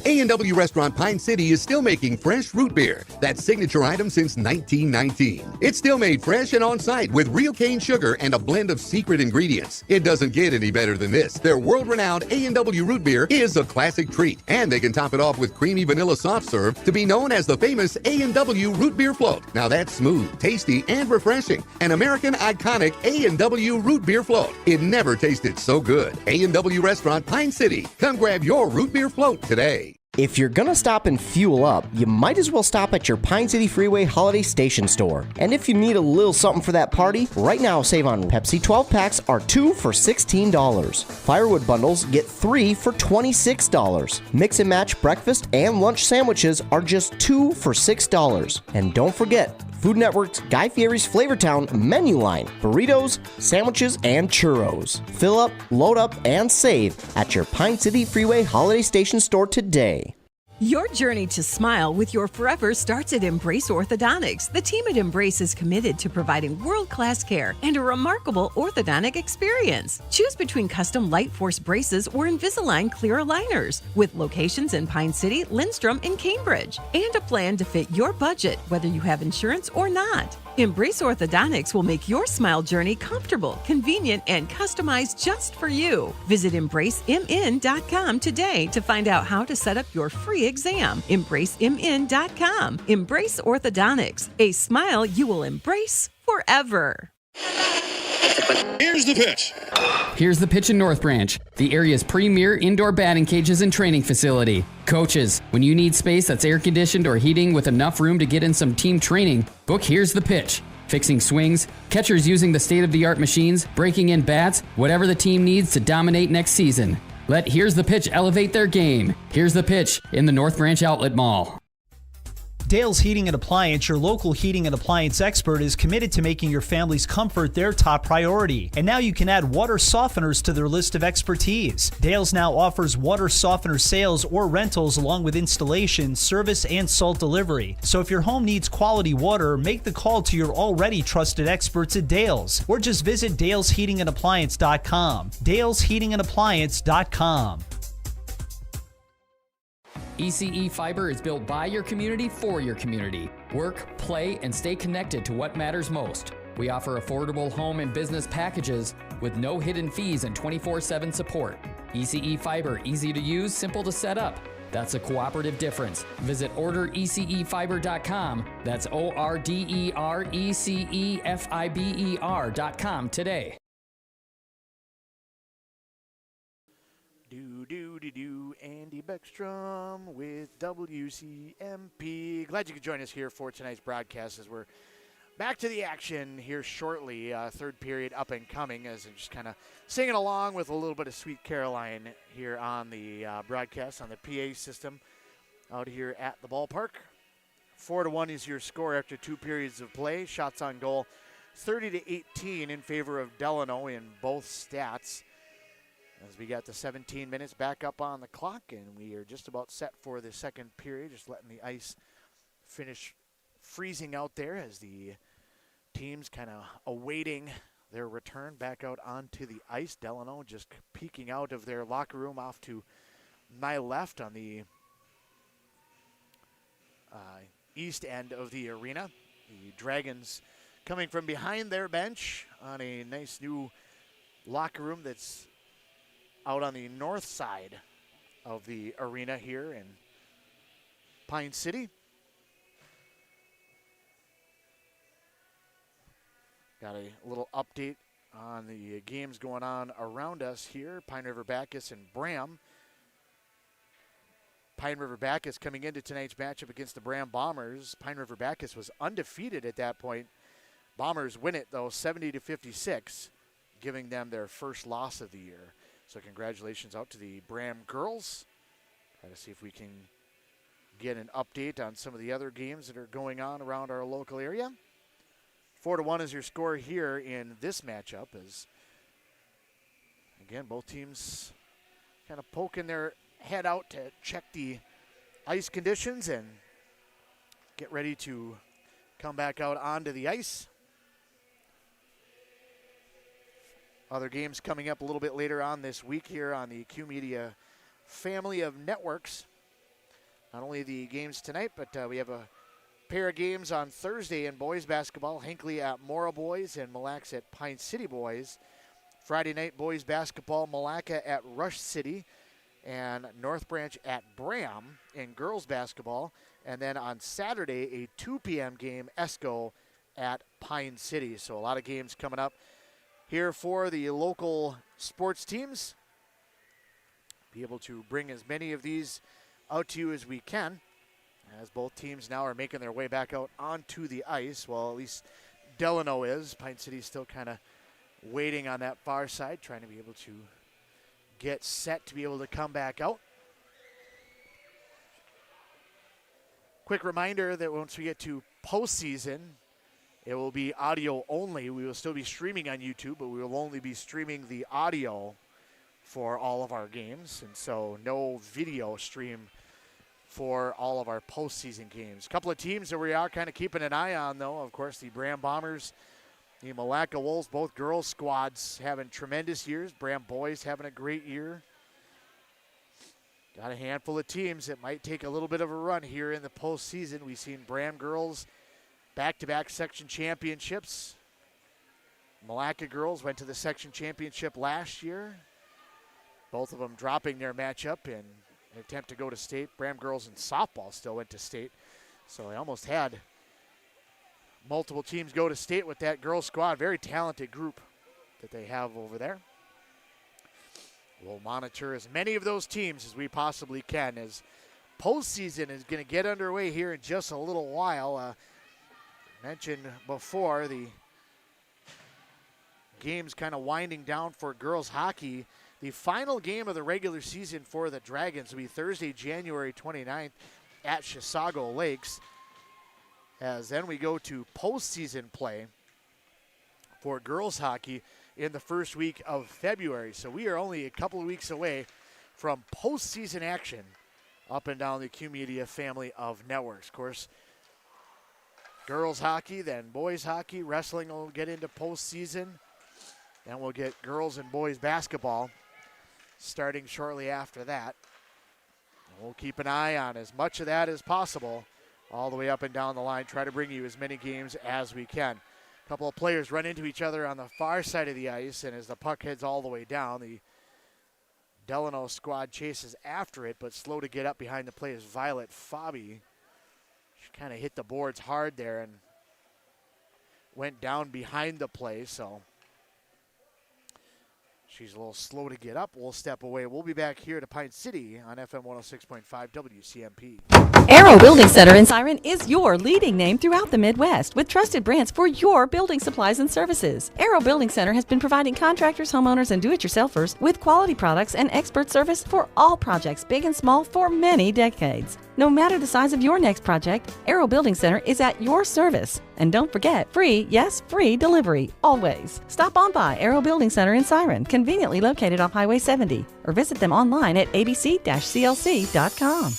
A&W Restaurant Pine City is still making fresh root beer. That signature item since 1919. It's still made fresh and on site with real cane sugar and a blend of secret ingredients. It doesn't get any better than this. Their world-renowned A&W root beer is a classic treat, and they can top it off with creamy vanilla soft serve to be known as the famous A&W root beer float. Now that's smooth, tasty, and refreshing. An American iconic A&W root beer float. It never tasted so good. A&W Restaurant Pine City. Come grab your root beer float today. If you're gonna stop and fuel up, you might as well stop at your Pine City Freeway Holiday Station store. And if you need a little something for that party, right now save on Pepsi 12 packs are 2 for $16. Firewood bundles get 3 for $26. Mix and match breakfast and lunch sandwiches are just 2 for $6. And don't forget, Food Network's Guy Fieri's Flavortown menu line, burritos, sandwiches, and churros. Fill up, load up, and save at your Pine City Freeway Holiday Station store today. Your journey to smile with your forever starts at Embrace Orthodontics. The team at Embrace is committed to providing world-class care and a remarkable orthodontic experience. Choose between custom Light Force braces or Invisalign clear aligners, with locations in Pine City, Lindstrom, and Cambridge, and a plan to fit your budget, whether you have insurance or not. Embrace Orthodontics will make your smile journey comfortable, convenient, and customized just for you. Visit EmbraceMN.com today to find out how to set up your free exam. EmbraceMN.com. Embrace Orthodontics, a smile you will embrace forever. Here's the pitch. Here's the pitch in North Branch, the area's premier indoor batting cages and training facility. Coaches, when you need space that's air-conditioned or heating with enough room to get in some team training, book Here's the Pitch. Fixing swings, catchers using the state-of-the-art machines, breaking in bats, whatever the team needs to dominate next season. Let Here's the Pitch elevate their game. Here's the Pitch in the North Branch Outlet Mall. Dale's Heating and Appliance, your local heating and appliance expert, is committed to making your family's comfort their top priority. And now you can add water softeners to their list of expertise. Dale's now offers water softener sales or rentals along with installation, service, and salt delivery. So if your home needs quality water, make the call to your already trusted experts at Dale's, or just visit dalesheatingandappliance.com. dalesheatingandappliance.com. ECE Fiber is built by your community for your community. Work, play, and stay connected to what matters most. We offer affordable home and business packages with no hidden fees and 24/7 support. ECE Fiber, easy to use, simple to set up. That's a cooperative difference. Visit orderecefiber.com. That's ORDERECEFIBER.com today. Andy Beckstrom with WCMP. Glad you could join us here for tonight's broadcast as we're back to the action here shortly. Third period up and coming as I'm just kind of singing along with a little bit of Sweet Caroline here on the broadcast on the PA system out here at the ballpark. 4-1 is your score after 2 periods of play. Shots on goal 30-18 in favor of Delano in both stats. As we got the 17 minutes back up on the clock, and we are just about set for the second period, just letting the ice finish freezing out there as the teams kind of awaiting their return back out onto the ice. Delano just peeking out of their locker room off to my left on the east end of the arena. The Dragons coming from behind their bench on a nice new locker room that's out on the north side of the arena here in Pine City. Got a little update on the games going on around us here. Pine River Bacchus and Bram. Pine River Bacchus coming into tonight's matchup against the Bram Bombers. Pine River Bacchus was undefeated at that point. Bombers win it, though, 70-56, giving them their first loss of the year. So congratulations out to the Bram girls. Try to see if we can get an update on some of the other games that are going on around our local area. 4-1 is your score here in this matchup as, again, both teams kind of poking their head out to check the ice conditions and get ready to come back out onto the ice. Other games coming up a little bit later on this week here on the Q Media family of networks. Not only the games tonight, but we have a pair of games on Thursday in boys basketball. Hinckley at Mora Boys and Mille Lacs at Pine City Boys. Friday night boys basketball, Malacca at Rush City and North Branch at Bram in girls basketball. And then on Saturday, a 2 p.m. game, Esco at Pine City. So a lot of games coming up here for the local sports teams. Be able to bring as many of these out to you as we can, as both teams now are making their way back out onto the ice. Well, at least Delano is. Pine City's still kind of waiting on that far side, trying to be able to get set to be able to come back out. Quick reminder that once we get to postseason, it will be audio only. We will still be streaming on YouTube, but we will only be streaming the audio for all of our games. And so no video stream for all of our postseason games. A couple of teams that we are kind of keeping an eye on, though. Of course, the Bram Bombers, the Malacca Wolves, both girls squads having tremendous years. Bram boys having a great year. Got a handful of teams that might take a little bit of a run here in the postseason. We've seen Bram girls back-to-back section championships. Malacca girls went to the section championship last year. Both of them dropping their matchup in an attempt to go to state. Bram girls in softball still went to state. So they almost had multiple teams go to state with that girls squad. Very talented group that they have over there. We'll monitor as many of those teams as we possibly can as postseason is going to get underway here in just a little while. Mentioned before, the game's kind of winding down for girls hockey. The final game of the regular season for the Dragons will be Thursday, January 29th at Chisago Lakes. As then we go to postseason play for girls hockey in the first week of February. So we are only a couple of weeks away from postseason action up and down the Q-Media family of networks. Of course, girls hockey, then boys hockey. Wrestling will get into postseason. Then we'll get girls and boys basketball starting shortly after that. And we'll keep an eye on as much of that as possible all the way up and down the line. Try to bring you as many games as we can. A couple of players run into each other on the far side of the ice, and as the puck heads all the way down, the Delano squad chases after it, but slow to get up behind the play is Violet Fabi. She kind of hit the boards hard there and went down behind the play, so she's a little slow to get up. We'll step away. We'll be back here to Pine City on FM 106.5 WCMP. Arrow Building Center in Siren is your leading name throughout the Midwest with trusted brands for your building supplies and services. Arrow Building Center has been providing contractors, homeowners, and do-it-yourselfers with quality products and expert service for all projects, big and small, for many decades. No matter the size of your next project, Arrow Building Center is at your service. And don't forget, free, yes, free delivery, always. Stop on by Arrow Building Center in Siren, conveniently located off Highway 70, or visit them online at abc-clc.com.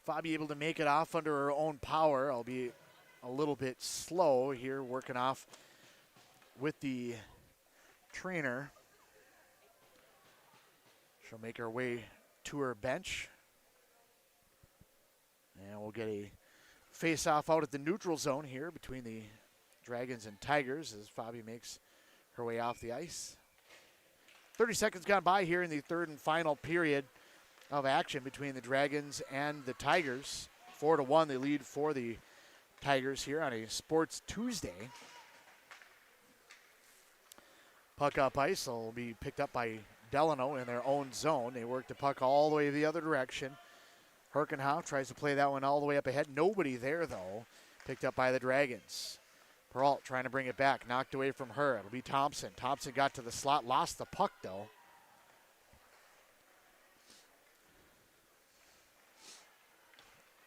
Fabi able to make it off under her own power. I'll be a little bit slow here, working off with the trainer. She'll make her way to her bench. And we'll get a face-off out at the neutral zone here between the Dragons and Tigers as Fabi makes her way off the ice. 30 seconds gone by here in the third and final period of action between the Dragons and the Tigers. 4-1 the lead for the Tigers here on a Sports Tuesday. Puck up ice will be picked up by Delano in their own zone. They work the puck all the way the other direction. Herkenhoff tries to play that one all the way up ahead. Nobody there, though. Picked up by the Dragons. Peralt trying to bring it back. Knocked away from her. It'll be Thompson. Thompson got to the slot. Lost the puck, though.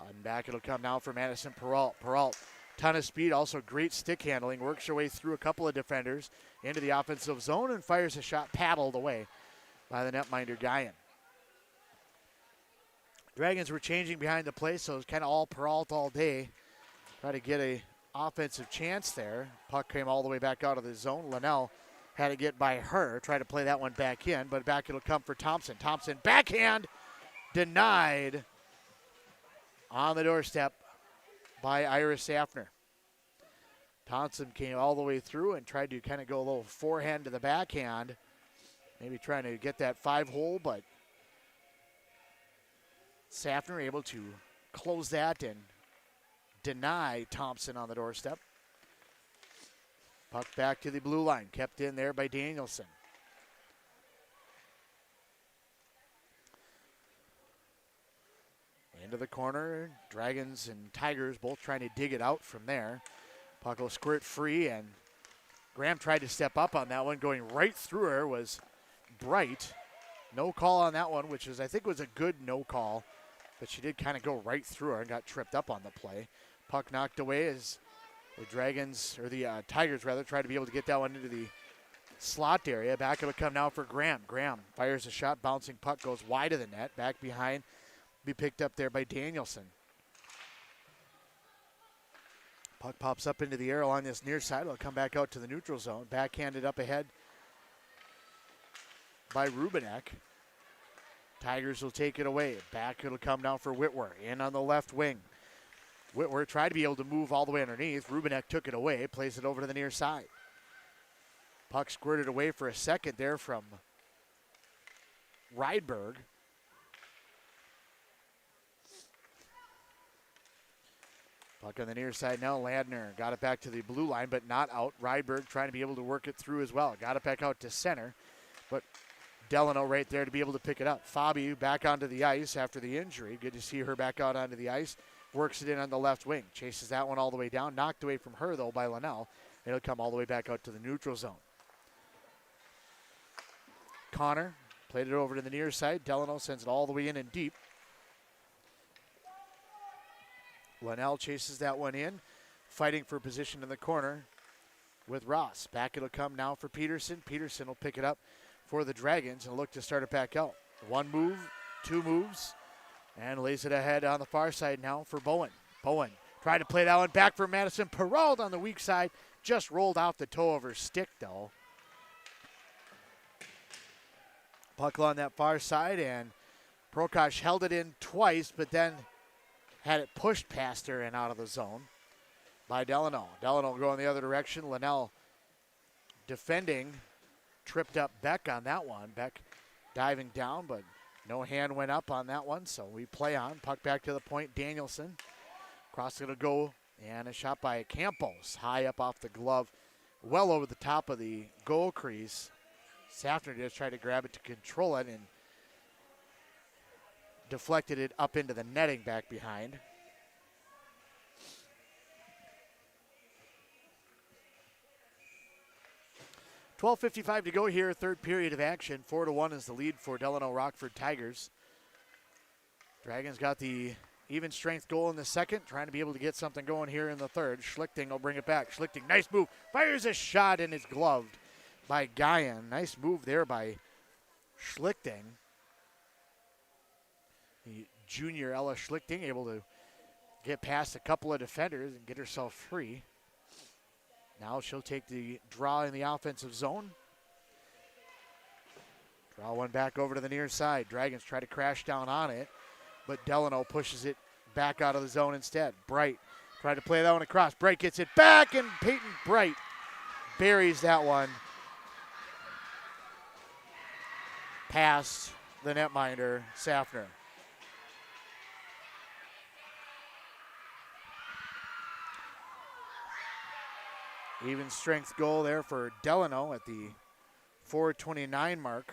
And back it'll come now for Madison Peralt. Peralt, ton of speed, also great stick handling. Works her way through a couple of defenders into the offensive zone and fires a shot paddled away by the netminder Guyan. Dragons were changing behind the play, so it was kind of all Peralt all day. Try to get a offensive chance there. Puck came all the way back out of the zone. Linnell had to get by her. Try to play that one back in, but back it'll come for Thompson. Thompson backhand denied on the doorstep by Iris Safner. Thompson came all the way through and tried to kind of go a little forehand to the backhand. Maybe trying to get that 5-hole, but Safner able to close that and deny Thompson on the doorstep. Puck back to the blue line, kept in there by Danielson. Into the corner, Dragons and Tigers both trying to dig it out from there. Puck will squirt free, and Graham tried to step up on that one. Going right through her was Bright. No call on that one, which is, I think, was a good no call. But she did kind of go right through her and got tripped up on the play. Puck knocked away as the Dragons, or the Tigers rather, try to be able to get that one into the slot area. Back it'll come now for Graham. Graham fires a shot, bouncing puck goes wide of the net. Back behind, be picked up there by Danielson. Puck pops up into the air along this near side. It'll come back out to the neutral zone. Backhanded up ahead by Rubenek. Tigers will take it away. Back it'll come now for Whitwer. In on the left wing. Whitwer tried to be able to move all the way underneath. Rubenek took it away, plays it over to the near side. Puck squirted away for a second there from Rydberg. Puck on the near side now. Ladner got it back to the blue line, but not out. Rydberg trying to be able to work it through as well. Got it back out to center, but Delano right there to be able to pick it up. Fabi back onto the ice after the injury. Good to see her back out onto the ice. Works it in on the left wing. Chases that one all the way down. Knocked away from her, though, by Linnell. It'll come all the way back out to the neutral zone. Connor played it over to the near side. Delano sends it all the way in and deep. Linnell chases that one in, fighting for position in the corner with Ross. Back it'll come now for Peterson. Peterson will pick it up for the Dragons and look to start it back out. One move, two moves, and lays it ahead on the far side now for Bowen. Bowen tried to play that one back for Madison. Perrault on the weak side, just rolled off the toe of her stick though. Puck on that far side, and Prokosh held it in twice, but then had it pushed past her and out of the zone by Delano. Delano going the other direction. Linnell defending, tripped up Beck on that one. Beck diving down, but no hand went up on that one, so we play on. Puck back to the point. Danielson. Cross it'll go, and a shot by Campos. High up off the glove, well over the top of the goal crease. Safner just tried to grab it to control it and deflected it up into the netting back behind. .12:55 to go here, third period of action. 4-1 is the lead for Delano Rockford Tigers. Dragons got the even strength goal in the second, trying to be able to get something going here in the third. Schlichting will bring it back. Schlichting, nice move, fires a shot and it's gloved by Guyan. Nice move there by Schlichting. The junior Ella Schlichting able to get past a couple of defenders and get herself free. Now she'll take the draw in the offensive zone. Draw one back over to the near side. Dragons try to crash down on it, but Delano pushes it back out of the zone instead. Bright tried to play that one across. Bright gets it back, and Peyton Bright buries that one past the netminder, Safner. Even strength goal there for Delano at the 4:29 mark.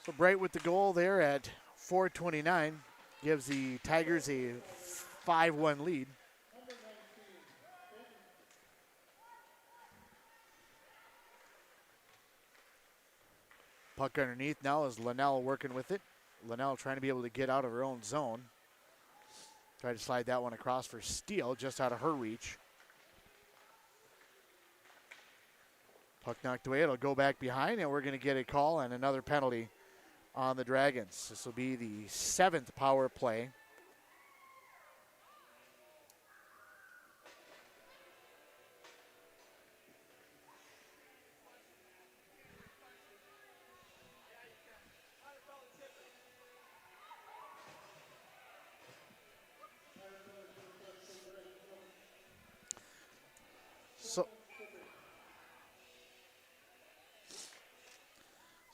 So Bright with the goal there at 4:29 gives the Tigers a 5-1 lead. Puck underneath now is Linnell working with it. Linnell trying to be able to get out of her own zone. Try to slide that one across for Steele, just out of her reach. Puck knocked away. It'll go back behind, and we're going to get a call and another penalty on the Dragons. This will be the 7th power play.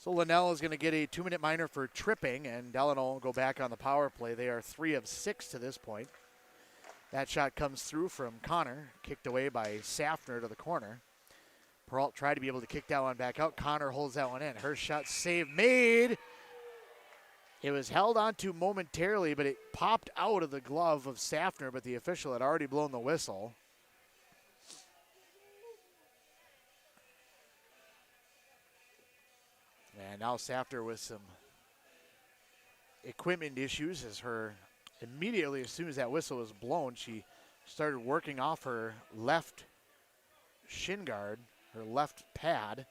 So Linnell is going to get a 2-minute minor for tripping, and Delano will go back on the power play. They are 3 of 6 to this point. That shot comes through from Connor, kicked away by Safner to the corner. Perrault tried to be able to kick that one back out. Connor holds that one in. Her shot save made. It was held onto momentarily, but it popped out of the glove of Safner, but the official had already blown the whistle. And now Safter with some equipment issues as her immediately, as soon as that whistle was blown, she started working off her left shin guard, her left pad.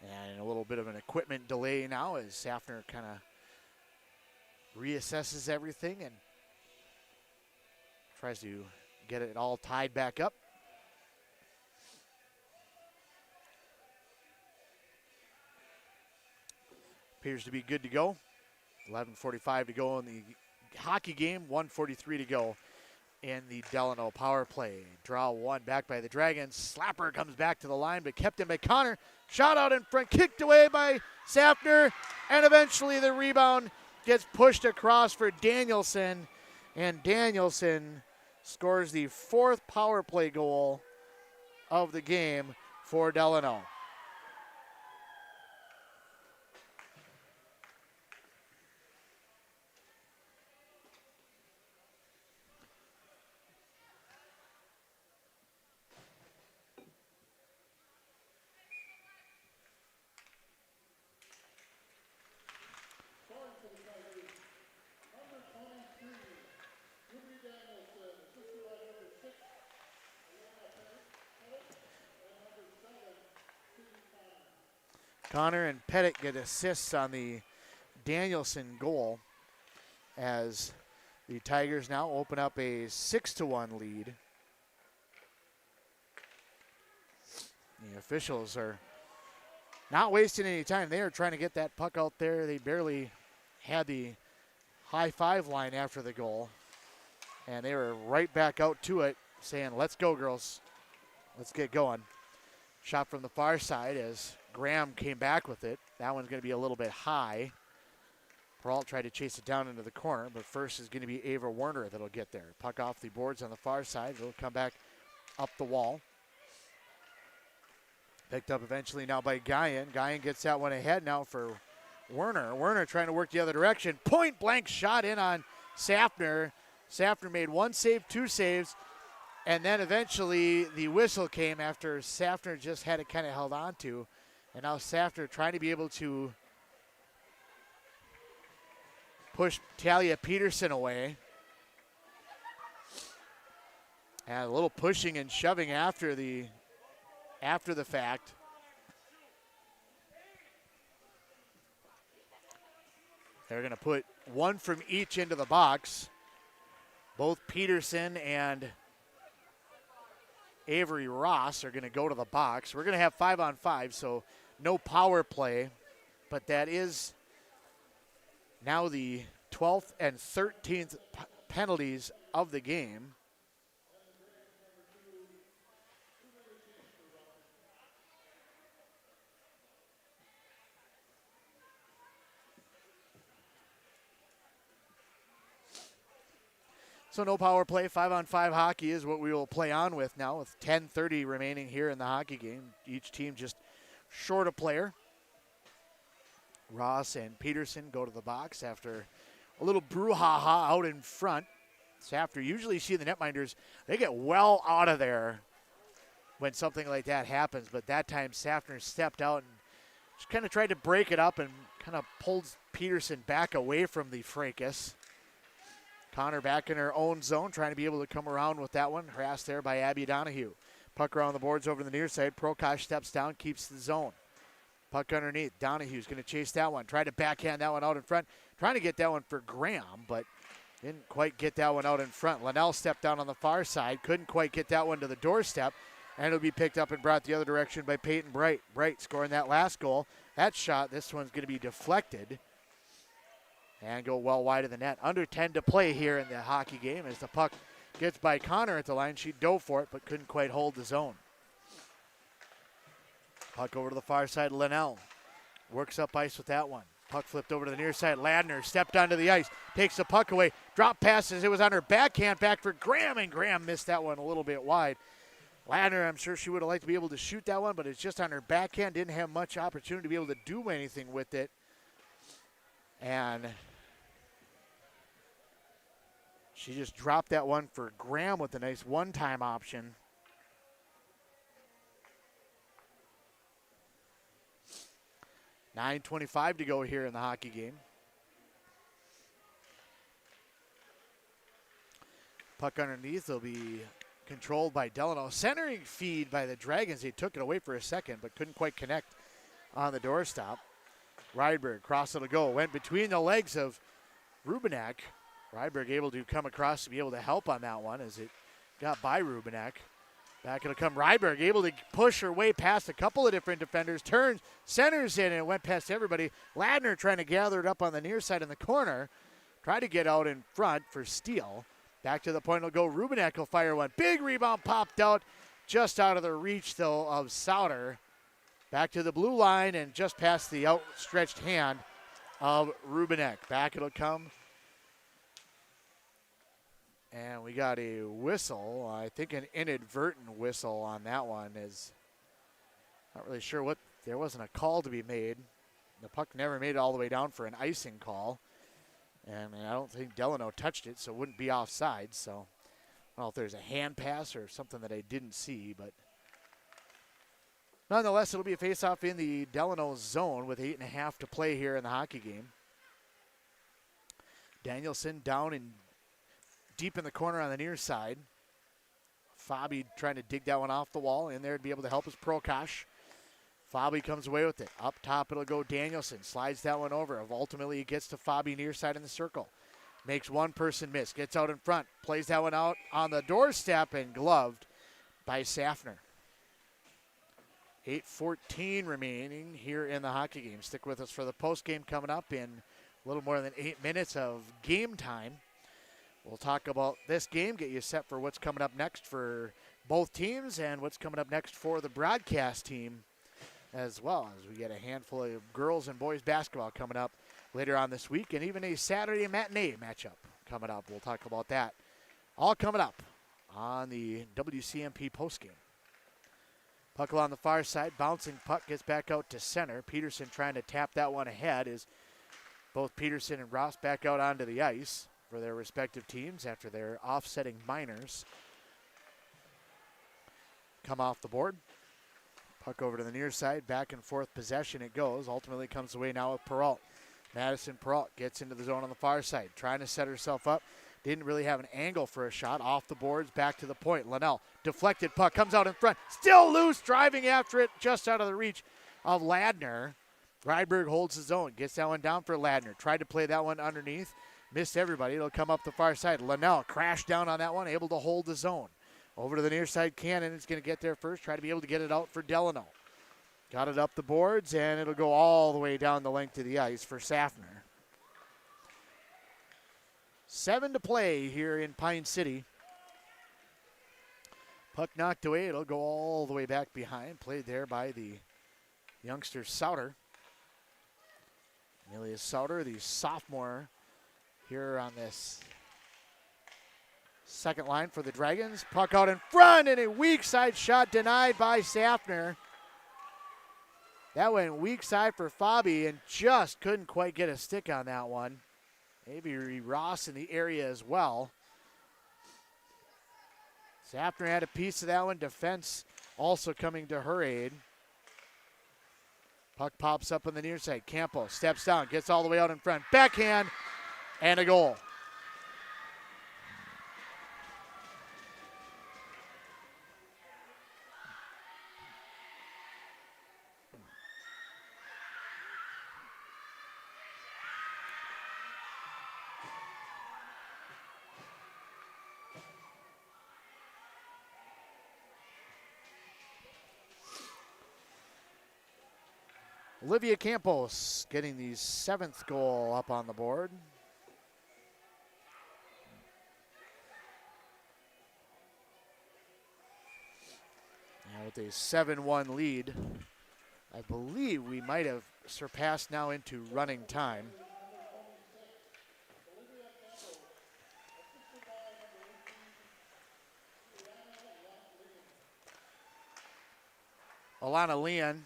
And a little bit of an equipment delay now as Safner kind of reassesses everything and tries to get it all tied back up. Appears to be good to go. 11:45 to go in the hockey game. 1:43 to go in the Delano power play. Draw one back by the Dragons. Slapper comes back to the line, but kept in by Connor. Shot out in front, kicked away by Safner, and eventually the rebound gets pushed across for Danielson, and Danielson scores the 4th power play goal of the game for Delano. Connor and Pettit get assists on the Danielson goal as the Tigers now open up a 6-1 lead. The officials are not wasting any time. They are trying to get that puck out there. They barely had the high five line after the goal, and they were right back out to it saying, let's go, girls. Let's get going. Shot from the far side as Graham came back with it. That one's going to be a little bit high. Peralt tried to chase it down into the corner, but first is going to be Ava Werner that'll get there. Puck off the boards on the far side. It'll come back up the wall. Picked up eventually now by Guyan. Guyan gets that one ahead now for Werner. Werner trying to work the other direction. Point blank shot in on Safner. Safner made one save, two saves. And then eventually the whistle came after Safner just had it kind of held on to. And now Safner trying to be able to push Talia Peterson away. And a little pushing and shoving after the fact. They're going to put one from each into the box. Both Peterson and Avery Ross are going to go to the box. We're going to have 5-on-5, so no power play, but that is now the 12th and 13th penalties of the game. So no power play, 5-on-5 hockey is what we will play on with now with 10:30 remaining here in the hockey game. Each team just short a player. Ross and Peterson go to the box after a little brouhaha out in front. After usually see the netminders, they get well out of there when something like that happens, but that time Safner stepped out and just kind of tried to break it up and kind of pulled Peterson back away from the fracas. Connor back in her own zone, trying to be able to come around with that one. Harassed there by Abby Donahue. Puck around the boards over to the near side. Prokosh steps down, keeps the zone. Puck underneath. Donahue's going to chase that one. Try to backhand that one out in front. Trying to get that one for Graham, but didn't quite get that one out in front. Linnell stepped down on the far side. Couldn't quite get that one to the doorstep. And it'll be picked up and brought the other direction by Peyton Bright. Bright scoring that last goal. That shot, this one's going to be deflected and go well wide of the net. Under 10 to play here in the hockey game as the puck gets by Connor at the line. She dove for it, but couldn't quite hold the zone. Puck over to the far side, Linnell. Works up ice with that one. Puck flipped over to the near side. Ladner stepped onto the ice, takes the puck away, drop passes. It was on her backhand, back for Graham, and Graham missed that one a little bit wide. Ladner, I'm sure she would have liked to be able to shoot that one, but it's just on her backhand. Didn't have much opportunity to be able to do anything with it. And she just dropped that one for Graham with a nice one-time option. $9:25 to go here in the hockey game. Puck underneath will be controlled by Delano. Centering feed by the Dragons. They took it away for a second, but couldn't quite connect on the doorstop. Rydberg, cross it'll go. Went between the legs of Rubenek. Rydberg able to come across to be able to help on that one as it got by Rubenek. Back it'll come Rydberg, able to push her way past a couple of different defenders. Turns, centers in, and it went past everybody. Ladner trying to gather it up on the near side in the corner. Tried to get out in front for Steele. Back to the point it'll go. Rubenek will fire one. Big rebound popped out. Just out of the reach, though, of Sauter. Back to the blue line and just past the outstretched hand of Rubenek. Back it'll come. And we got a whistle, I think an inadvertent whistle on that one as Not really sure what, there wasn't a call to be made. The puck never made it all the way down for an icing call. And I don't think Delano touched it, so it wouldn't be offside. So I don't know if there's a hand pass or something that I didn't see, but nonetheless, it'll be a face-off in the Delano zone with 8.5 to play here in the hockey game. Danielson down and deep in the corner on the near side. Fabi trying to dig that one off the wall. In there to be able to help his Prokosh. Fabi comes away with it. Up top, it'll go Danielson. Slides that one over. Ultimately, it gets to Fabi near side in the circle. Makes one person miss. Gets out in front. Plays that one out on the doorstep and gloved by Safner. 8:14 remaining here in the hockey game. Stick with us for the postgame coming up in a little more than 8 minutes of game time. We'll talk about this game, get you set for what's coming up next for both teams and what's coming up next for the broadcast team as well, as we get a handful of girls and boys basketball coming up later on this week, and even a Saturday matinee matchup coming up. We'll talk about that all coming up on the WCMP postgame. Puck along the far side, bouncing puck gets back out to center. Peterson trying to tap that one ahead as both Peterson and Ross back out onto the ice for their respective teams after their offsetting minors come off the board. Puck over to the near side, back and forth possession it goes. Ultimately comes away now with Perrault. Madison Perrault gets into the zone on the far side, trying to set herself up. Didn't really have an angle for a shot. Off the boards, back to the point. Linnell, deflected puck, comes out in front. Still loose, driving after it, just out of the reach of Ladner. Ryberg holds his own, gets that one down for Ladner. Tried to play that one underneath. Missed everybody. It'll come up the far side. Linnell crashed down on that one, able to hold the zone. Over to the near side, Cannon is going to get there first. Try to be able to get it out for Delano. Got it up the boards, and it'll go all the way down the length of the ice for Safner. 7 to play here in Pine City. Puck knocked away. It'll go all the way back behind. Played there by the youngster Sauter. Amelia Sauter, the sophomore here on this second line for the Dragons. Puck out in front, and a weak side shot denied by Safner. That went weak side for Fabi and just couldn't quite get a stick on that one. Maybe Ross in the area as well. Safner had a piece of that one. Defense also coming to her aid. Puck pops up on the near side. Campo steps down, gets all the way out in front. Backhand, and a goal. Olivia Campos getting the 7th goal up on the board. And with a 7-1 lead, I believe we might have surpassed now into running time. Alana Leon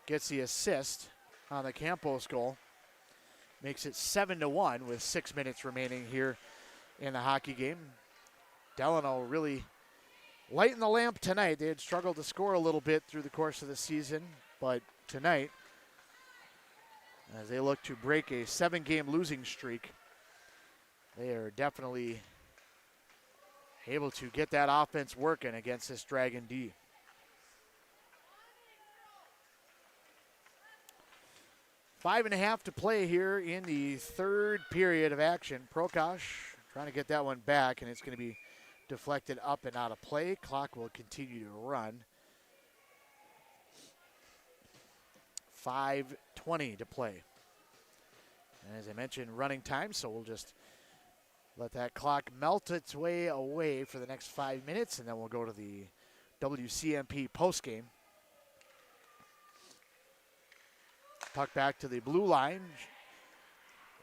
gets the assist on the Campos goal. Makes it 7-1 with 6 minutes remaining here in the hockey game. Delano really lighting the lamp tonight. They had struggled to score a little bit through the course of the season, but tonight, as they look to break a 7-game losing streak, they are definitely able to get that offense working against this Dragon D. 5.5 to play here in the third period of action. Prokosh trying to get that one back, and it's going to be deflected up and out of play. Clock will continue to run. 5:20 to play. And as I mentioned, running time, so we'll just let that clock melt its way away for the next 5 minutes, and then we'll go to the WCMP postgame. Puck back to the blue line.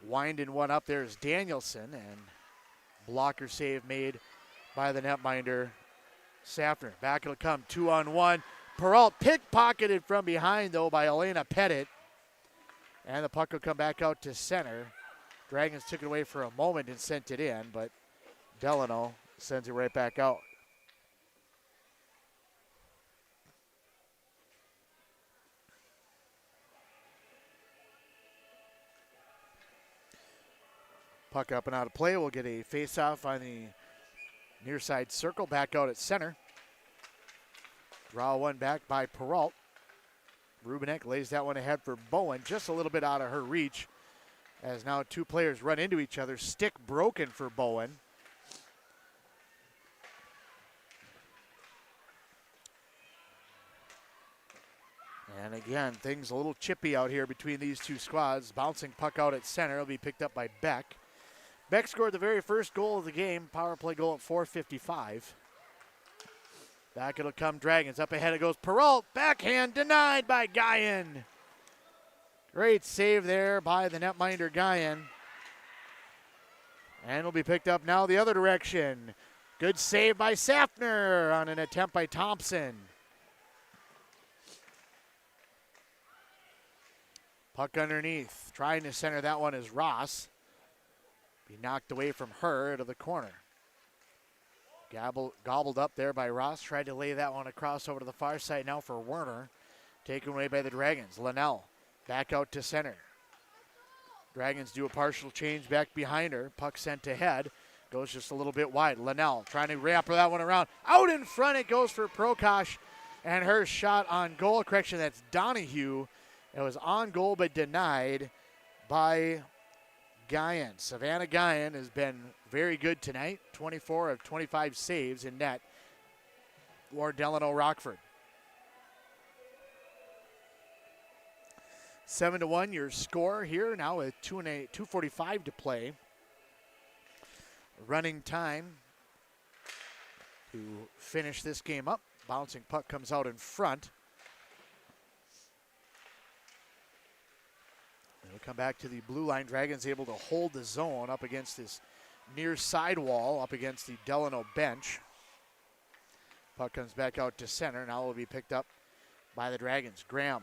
Winding one up there is Danielson, and blocker save made by the netminder Safner. Back it'll come, 2-on-1. Peralt pickpocketed from behind, though, by Elena Pettit. And the puck will come back out to center. Dragons took it away for a moment and sent it in, but Delano sends it right back out. Puck up and out of play. We'll get a face-off on the near side circle. Back out at center. Draw one back by Peralt. Rubinek lays that one ahead for Bowen, just a little bit out of her reach. As now two players run into each other. Stick broken for Bowen. And again, things a little chippy out here between these two squads. Bouncing puck out at center. It'll be picked up by Beck. Beck scored the very first goal of the game. Power play goal at 4:55. Back it'll come Dragons. Up ahead it goes Peralt. Backhand denied by Guyan. Great save there by the netminder Guyan. And it'll be picked up now the other direction. Good save by Safner on an attempt by Thompson. Puck underneath. Trying to center that one is Ross. Be knocked away from her to the corner. Gobbled up there by Ross. Tried to lay that one across over to the far side now for Werner. Taken away by the Dragons. Linnell back out to center. Dragons do a partial change back behind her. Puck sent ahead. Goes just a little bit wide. Linnell trying to wrap that one around. Out in front it goes for Prokosh. And her shot on goal. Correction, that's Donahue. It was on goal but denied by Guyan. Savannah Guyan has been very good tonight. 24 of 25 saves in net for Delano Rockford. 7-1 your score here now with 2:45 to play. Running time to finish this game up. Bouncing puck comes out in front. It'll come back to the blue line. Dragons able to hold the zone up against this near sidewall, up against the Delano bench. Puck comes back out to center. Now it will be picked up by the Dragons. Graham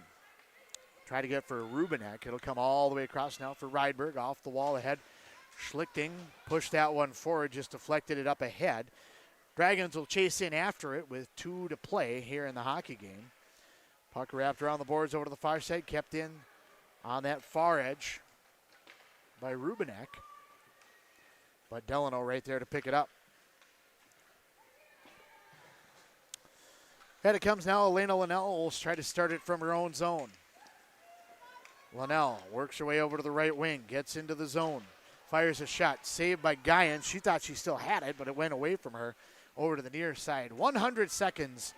try to get for Rubinek. It'll come all the way across now for Rydberg. Off the wall ahead. Schlichting pushed that one forward, just deflected it up ahead. Dragons will chase in after it with 2 to play here in the hockey game. Puck wrapped around the boards over to the far side, kept in on that far edge by Rubinek. But Delano right there to pick it up. Ahead it comes now. Elena Linnell will try to start it from her own zone. Linnell works her way over to the right wing, gets into the zone, fires a shot, saved by Guyan. She thought she still had it, but it went away from her over to the near side. 100 seconds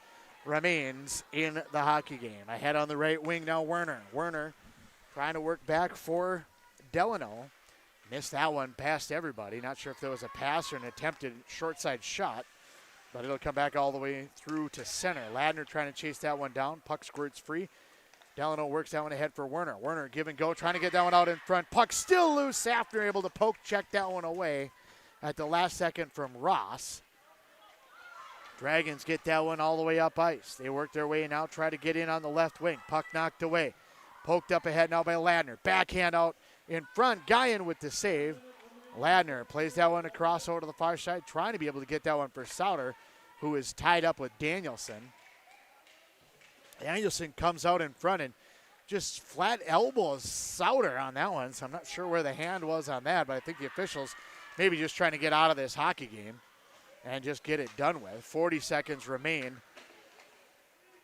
remains in the hockey game. Ahead on the right wing now, Werner. Werner trying to work back for Delano. Missed that one past everybody. Not sure if there was a pass or an attempted short side shot, but it'll come back all the way through to center. Ladner trying to chase that one down. Puck squirts free. Delano works that one ahead for Werner. Werner give and go, trying to get that one out in front. Puck still loose. Safner able to poke check that one away at the last second from Ross. Dragons get that one all the way up ice. They work their way now, try to get in on the left wing. Puck knocked away. Poked up ahead now by Ladner. Backhand out in front. Guyan with the save. Ladner plays that one across over to the far side, trying to be able to get that one for Sauter, who is tied up with Danielson. Danielson comes out in front and just flat elbows Sauter on that one, so I'm not sure where the hand was on that, but I think the officials maybe just trying to get out of this hockey game and just get it done with. 40 seconds remain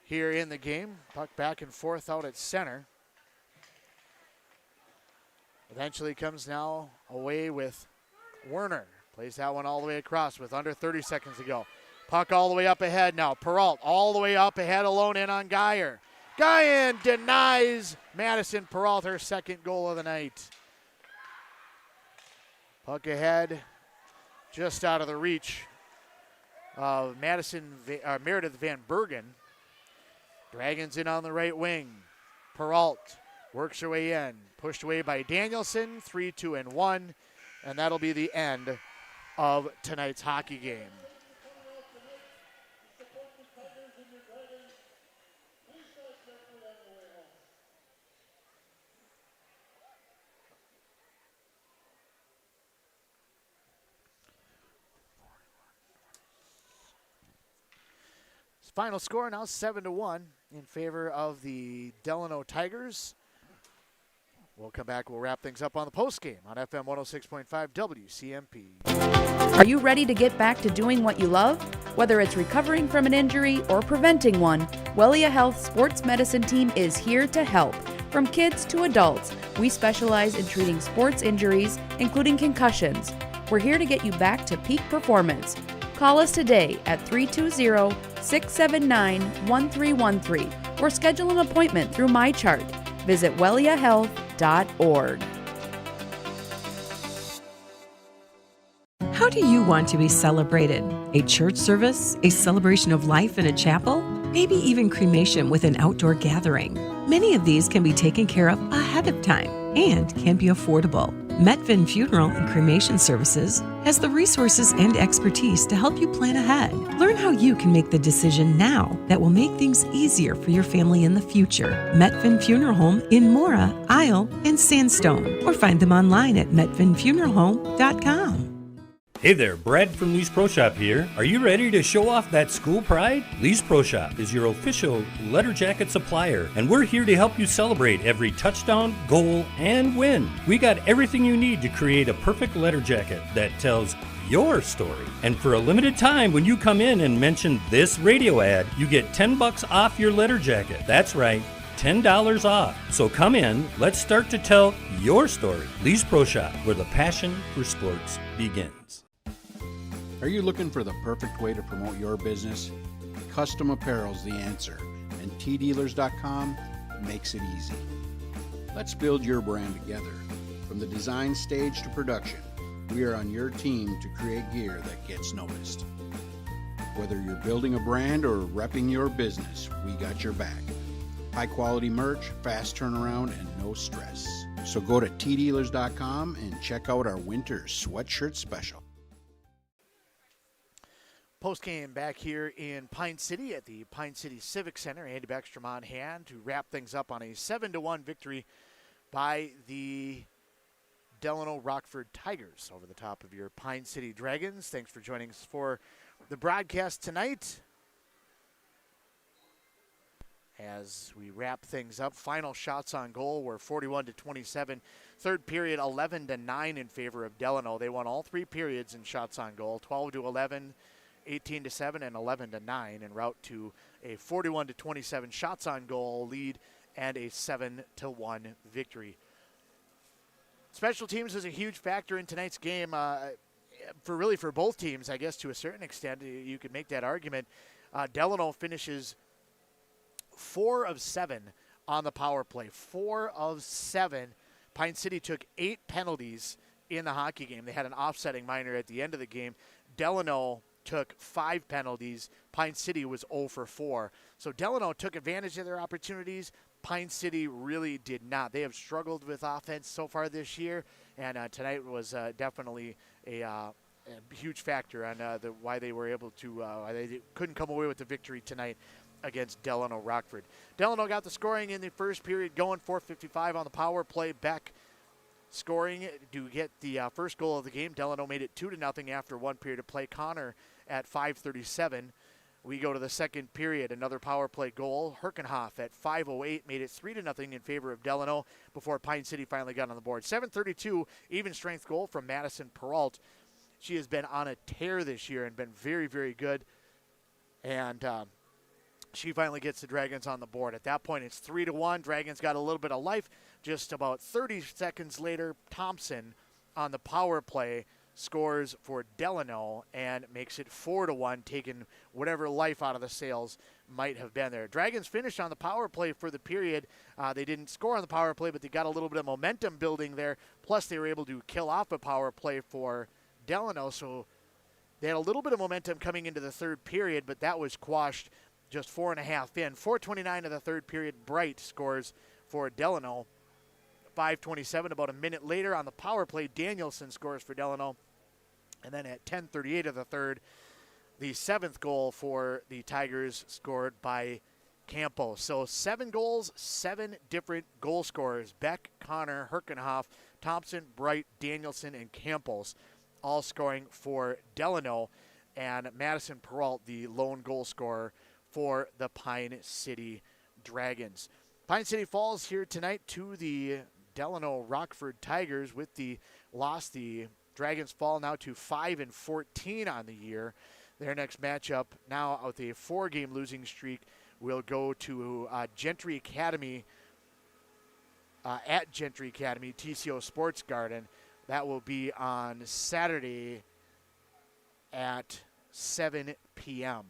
here in the game. Puck back and forth out at center. Eventually comes now away with Werner. Plays that one all the way across with under 30 seconds to go. Puck all the way up ahead now. Peralt all the way up ahead, alone in on Geyer. Guyan denies Madison Peralt her second goal of the night. Puck ahead, just out of the reach of Meredith Van Bergen. Dragons in on the right wing. Peralt works her way in. Pushed away by Danielson. 3-2-1. And that'll be the end of tonight's hockey game. Final score now 7-1 in favor of the Delano Tigers. We'll come back. We'll wrap things up on the postgame on FM 106.5 WCMP. Are you ready to get back to doing what you love? Whether it's recovering from an injury or preventing one, Wellia Health Sports Medicine Team is here to help. From kids to adults, we specialize in treating sports injuries, including concussions. We're here to get you back to peak performance. Call us today at 320-679-1313 or schedule an appointment through MyChart. Visit welliahealth.org. How do you want to be celebrated? A church service? A celebration of life in a chapel? Maybe even cremation with an outdoor gathering. Many of these can be taken care of ahead of time and can be affordable. Metvin Funeral and Cremation Services has the resources and expertise to help you plan ahead. Learn how you can make the decision now that will make things easier for your family in the future. Metvin Funeral Home in Mora, Isle, and Sandstone, or find them online at metvinfuneralhome.com. Hey there, Brad from Lee's Pro Shop here. Are you ready to show off that school pride? Lee's Pro Shop is your official letter jacket supplier, and we're here to help you celebrate every touchdown, goal, and win. We got everything you need to create a perfect letter jacket that tells your story. And for a limited time, when you come in and mention this radio ad, you get $10 off your letter jacket. That's right, $10 off. So come in, let's start to tell your story. Lee's Pro Shop, where the passion for sports begins. Are you looking for the perfect way to promote your business? Custom apparel's the answer, and tdealers.com makes it easy. Let's build your brand together. From the design stage to production, we are on your team to create gear that gets noticed. Whether you're building a brand or repping your business, we got your back. High quality merch, fast turnaround, and no stress. So go to tdealers.com and check out our winter sweatshirt special. Post-game back here in Pine City at the Pine City Civic Center. Andy Beckstrom on hand to wrap things up on a 7-1 victory by the Delano Rockford Tigers over the top of your Pine City Dragons. Thanks for joining us for the broadcast tonight. As we wrap things up, final shots on goal were 41-27. Third period, 11-9 in favor of Delano. They won all three periods in shots on goal, 12-11. 18-7 and 11-9 en route to a 41-27 shots on goal lead and a 7-1 victory. Special teams was a huge factor in tonight's game for both teams, I guess, to a certain extent. You could make that argument. Delano finishes 4 of 7 on the power play. 4 of 7. Pine City took 8 penalties in the hockey game. They had an offsetting minor at the end of the game. Delano took 5 penalties. Pine City was 0 for 4. So Delano took advantage of their opportunities. Pine City really did not. They have struggled with offense so far this year, and tonight was definitely a huge factor on why they were able to, why they couldn't come away with the victory tonight against Delano Rockford. Delano got the scoring in the first period going, 4:55 on the power play. Beck scoring to get the first goal of the game. Delano made it 2-0 after 1 period of play. Connor at 5:37. We go to the second period, another power play goal. Herkenhoff at 5:08 made it 3-0 in favor of Delano before Pine City finally got on the board. 7:32 even strength goal from Madison Peralt. She has been on a tear this year and been very, very good. And she finally gets the Dragons on the board. At that point, it's 3-1. Dragons got a little bit of life. Just about 30 seconds later, Thompson on the power play scores for Delano and makes it 4-1, taking whatever life out of the sails might have been there. Dragons finished on the power play for the period. They didn't score on the power play, but they got a little bit of momentum building there. Plus, they were able to kill off a power play for Delano, so they had a little bit of momentum coming into the third period, but that was quashed just 4.5 in. 4:29 of the third period, Bright scores for Delano. 5:27, about a minute later on the power play, Danielson scores for Delano. And then at 10:38 of the third, the 7th goal for the Tigers scored by Campos. So 7 goals, 7 different goal scorers. Beck, Connor, Herkenhoff, Thompson, Bright, Danielson, and Campos all scoring for Delano. And Madison Peralt, the lone goal scorer for the Pine City Dragons. Pine City falls here tonight to the Delano Rockford Tigers. With the loss, the Dragons fall now to 5-14 on the year. Their next matchup, now with a 4-game losing streak, will go to Gentry Academy, at Gentry Academy, TCO Sports Garden. That will be on Saturday at 7 p.m.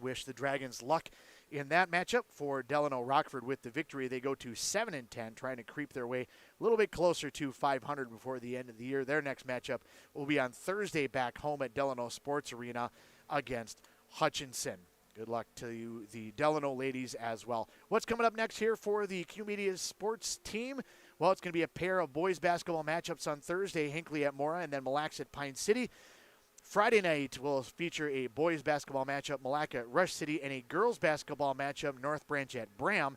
Wish the Dragons luck in that matchup. For Delano Rockford, with the victory, they go to 7-10, trying to creep their way a little bit closer to 500 before the end of the year. Their next matchup will be on Thursday back home at Delano Sports Arena against Hutchinson. Good luck to you, the Delano ladies, as well. What's coming up next here for the Q Media sports team? Well, it's going to be a pair of boys basketball matchups on Thursday, Hinckley at Mora and then Mille Lacs at Pine City. Friday night will feature a boys basketball matchup, Malacca at Rush City, and a girls basketball matchup, North Branch at Bram.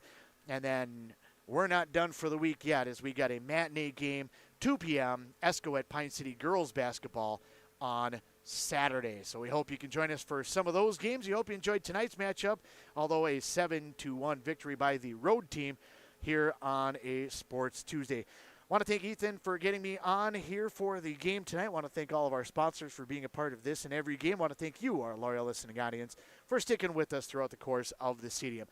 And then we're not done for the week yet, as we got a matinee game, 2 p.m., Esco at Pine City girls basketball on Saturday. So we hope you can join us for some of those games. We hope you enjoyed tonight's matchup, although a 7-1 victory by the road team here on a Sports Tuesday. I want to thank Ethan for getting me on here for the game tonight. I want to thank all of our sponsors for being a part of this and every game. I want to thank you, our loyal listening audience, for sticking with us throughout the course of the stadium.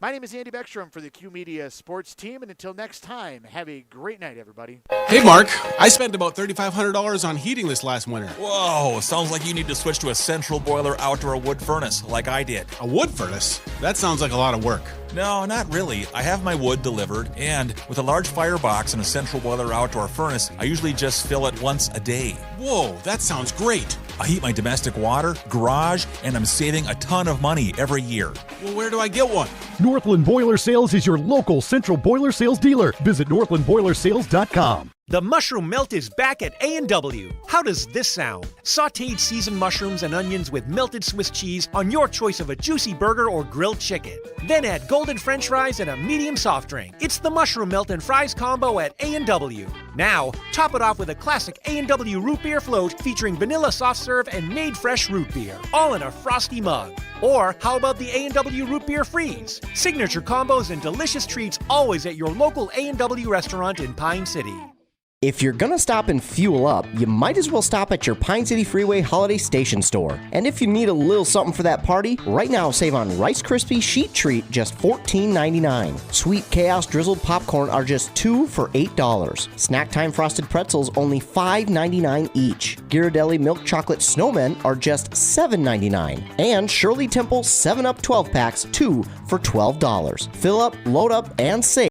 My name is Andy Beckstrom for the Q Media sports team, and until next time, have a great night, everybody. Hey, Mark, I spent about $3,500 on heating this last winter. Whoa, sounds like you need to switch to a central boiler outdoor wood furnace like I did. A wood furnace? That sounds like a lot of work. No, not really. I have my wood delivered, and with a large firebox and a central boiler outdoor furnace, I usually just fill it once a day. Whoa, that sounds great. I heat my domestic water, garage, and I'm saving a ton of money every year. Well, where do I get one? Northland Boiler Sales is your local central boiler sales dealer. Visit northlandboilersales.com. The mushroom melt is back at A&W. How does this sound? Sautéed seasoned mushrooms and onions with melted Swiss cheese on your choice of a juicy burger or grilled chicken. Then add golden French fries and a medium soft drink. It's the mushroom melt and fries combo at A&W. Now, top it off with a classic A&W root beer float featuring vanilla soft serve and made fresh root beer, all in a frosty mug. Or how about the A&W root beer freeze? Signature combos and delicious treats always at your local A&W restaurant in Pine City. If you're gonna stop and fuel up, you might as well stop at your Pine City Freeway Holiday Station store. And if you need a little something for that party, right now save on Rice Krispie Sheet Treat, just $14.99. Sweet Chaos Drizzled Popcorn are just $2 for $8. Snack Time Frosted Pretzels only $5.99 each. Ghirardelli Milk Chocolate Snowmen are just $7.99. And Shirley Temple 7-Up 12 packs, 2 for $12. Fill up, load up, and save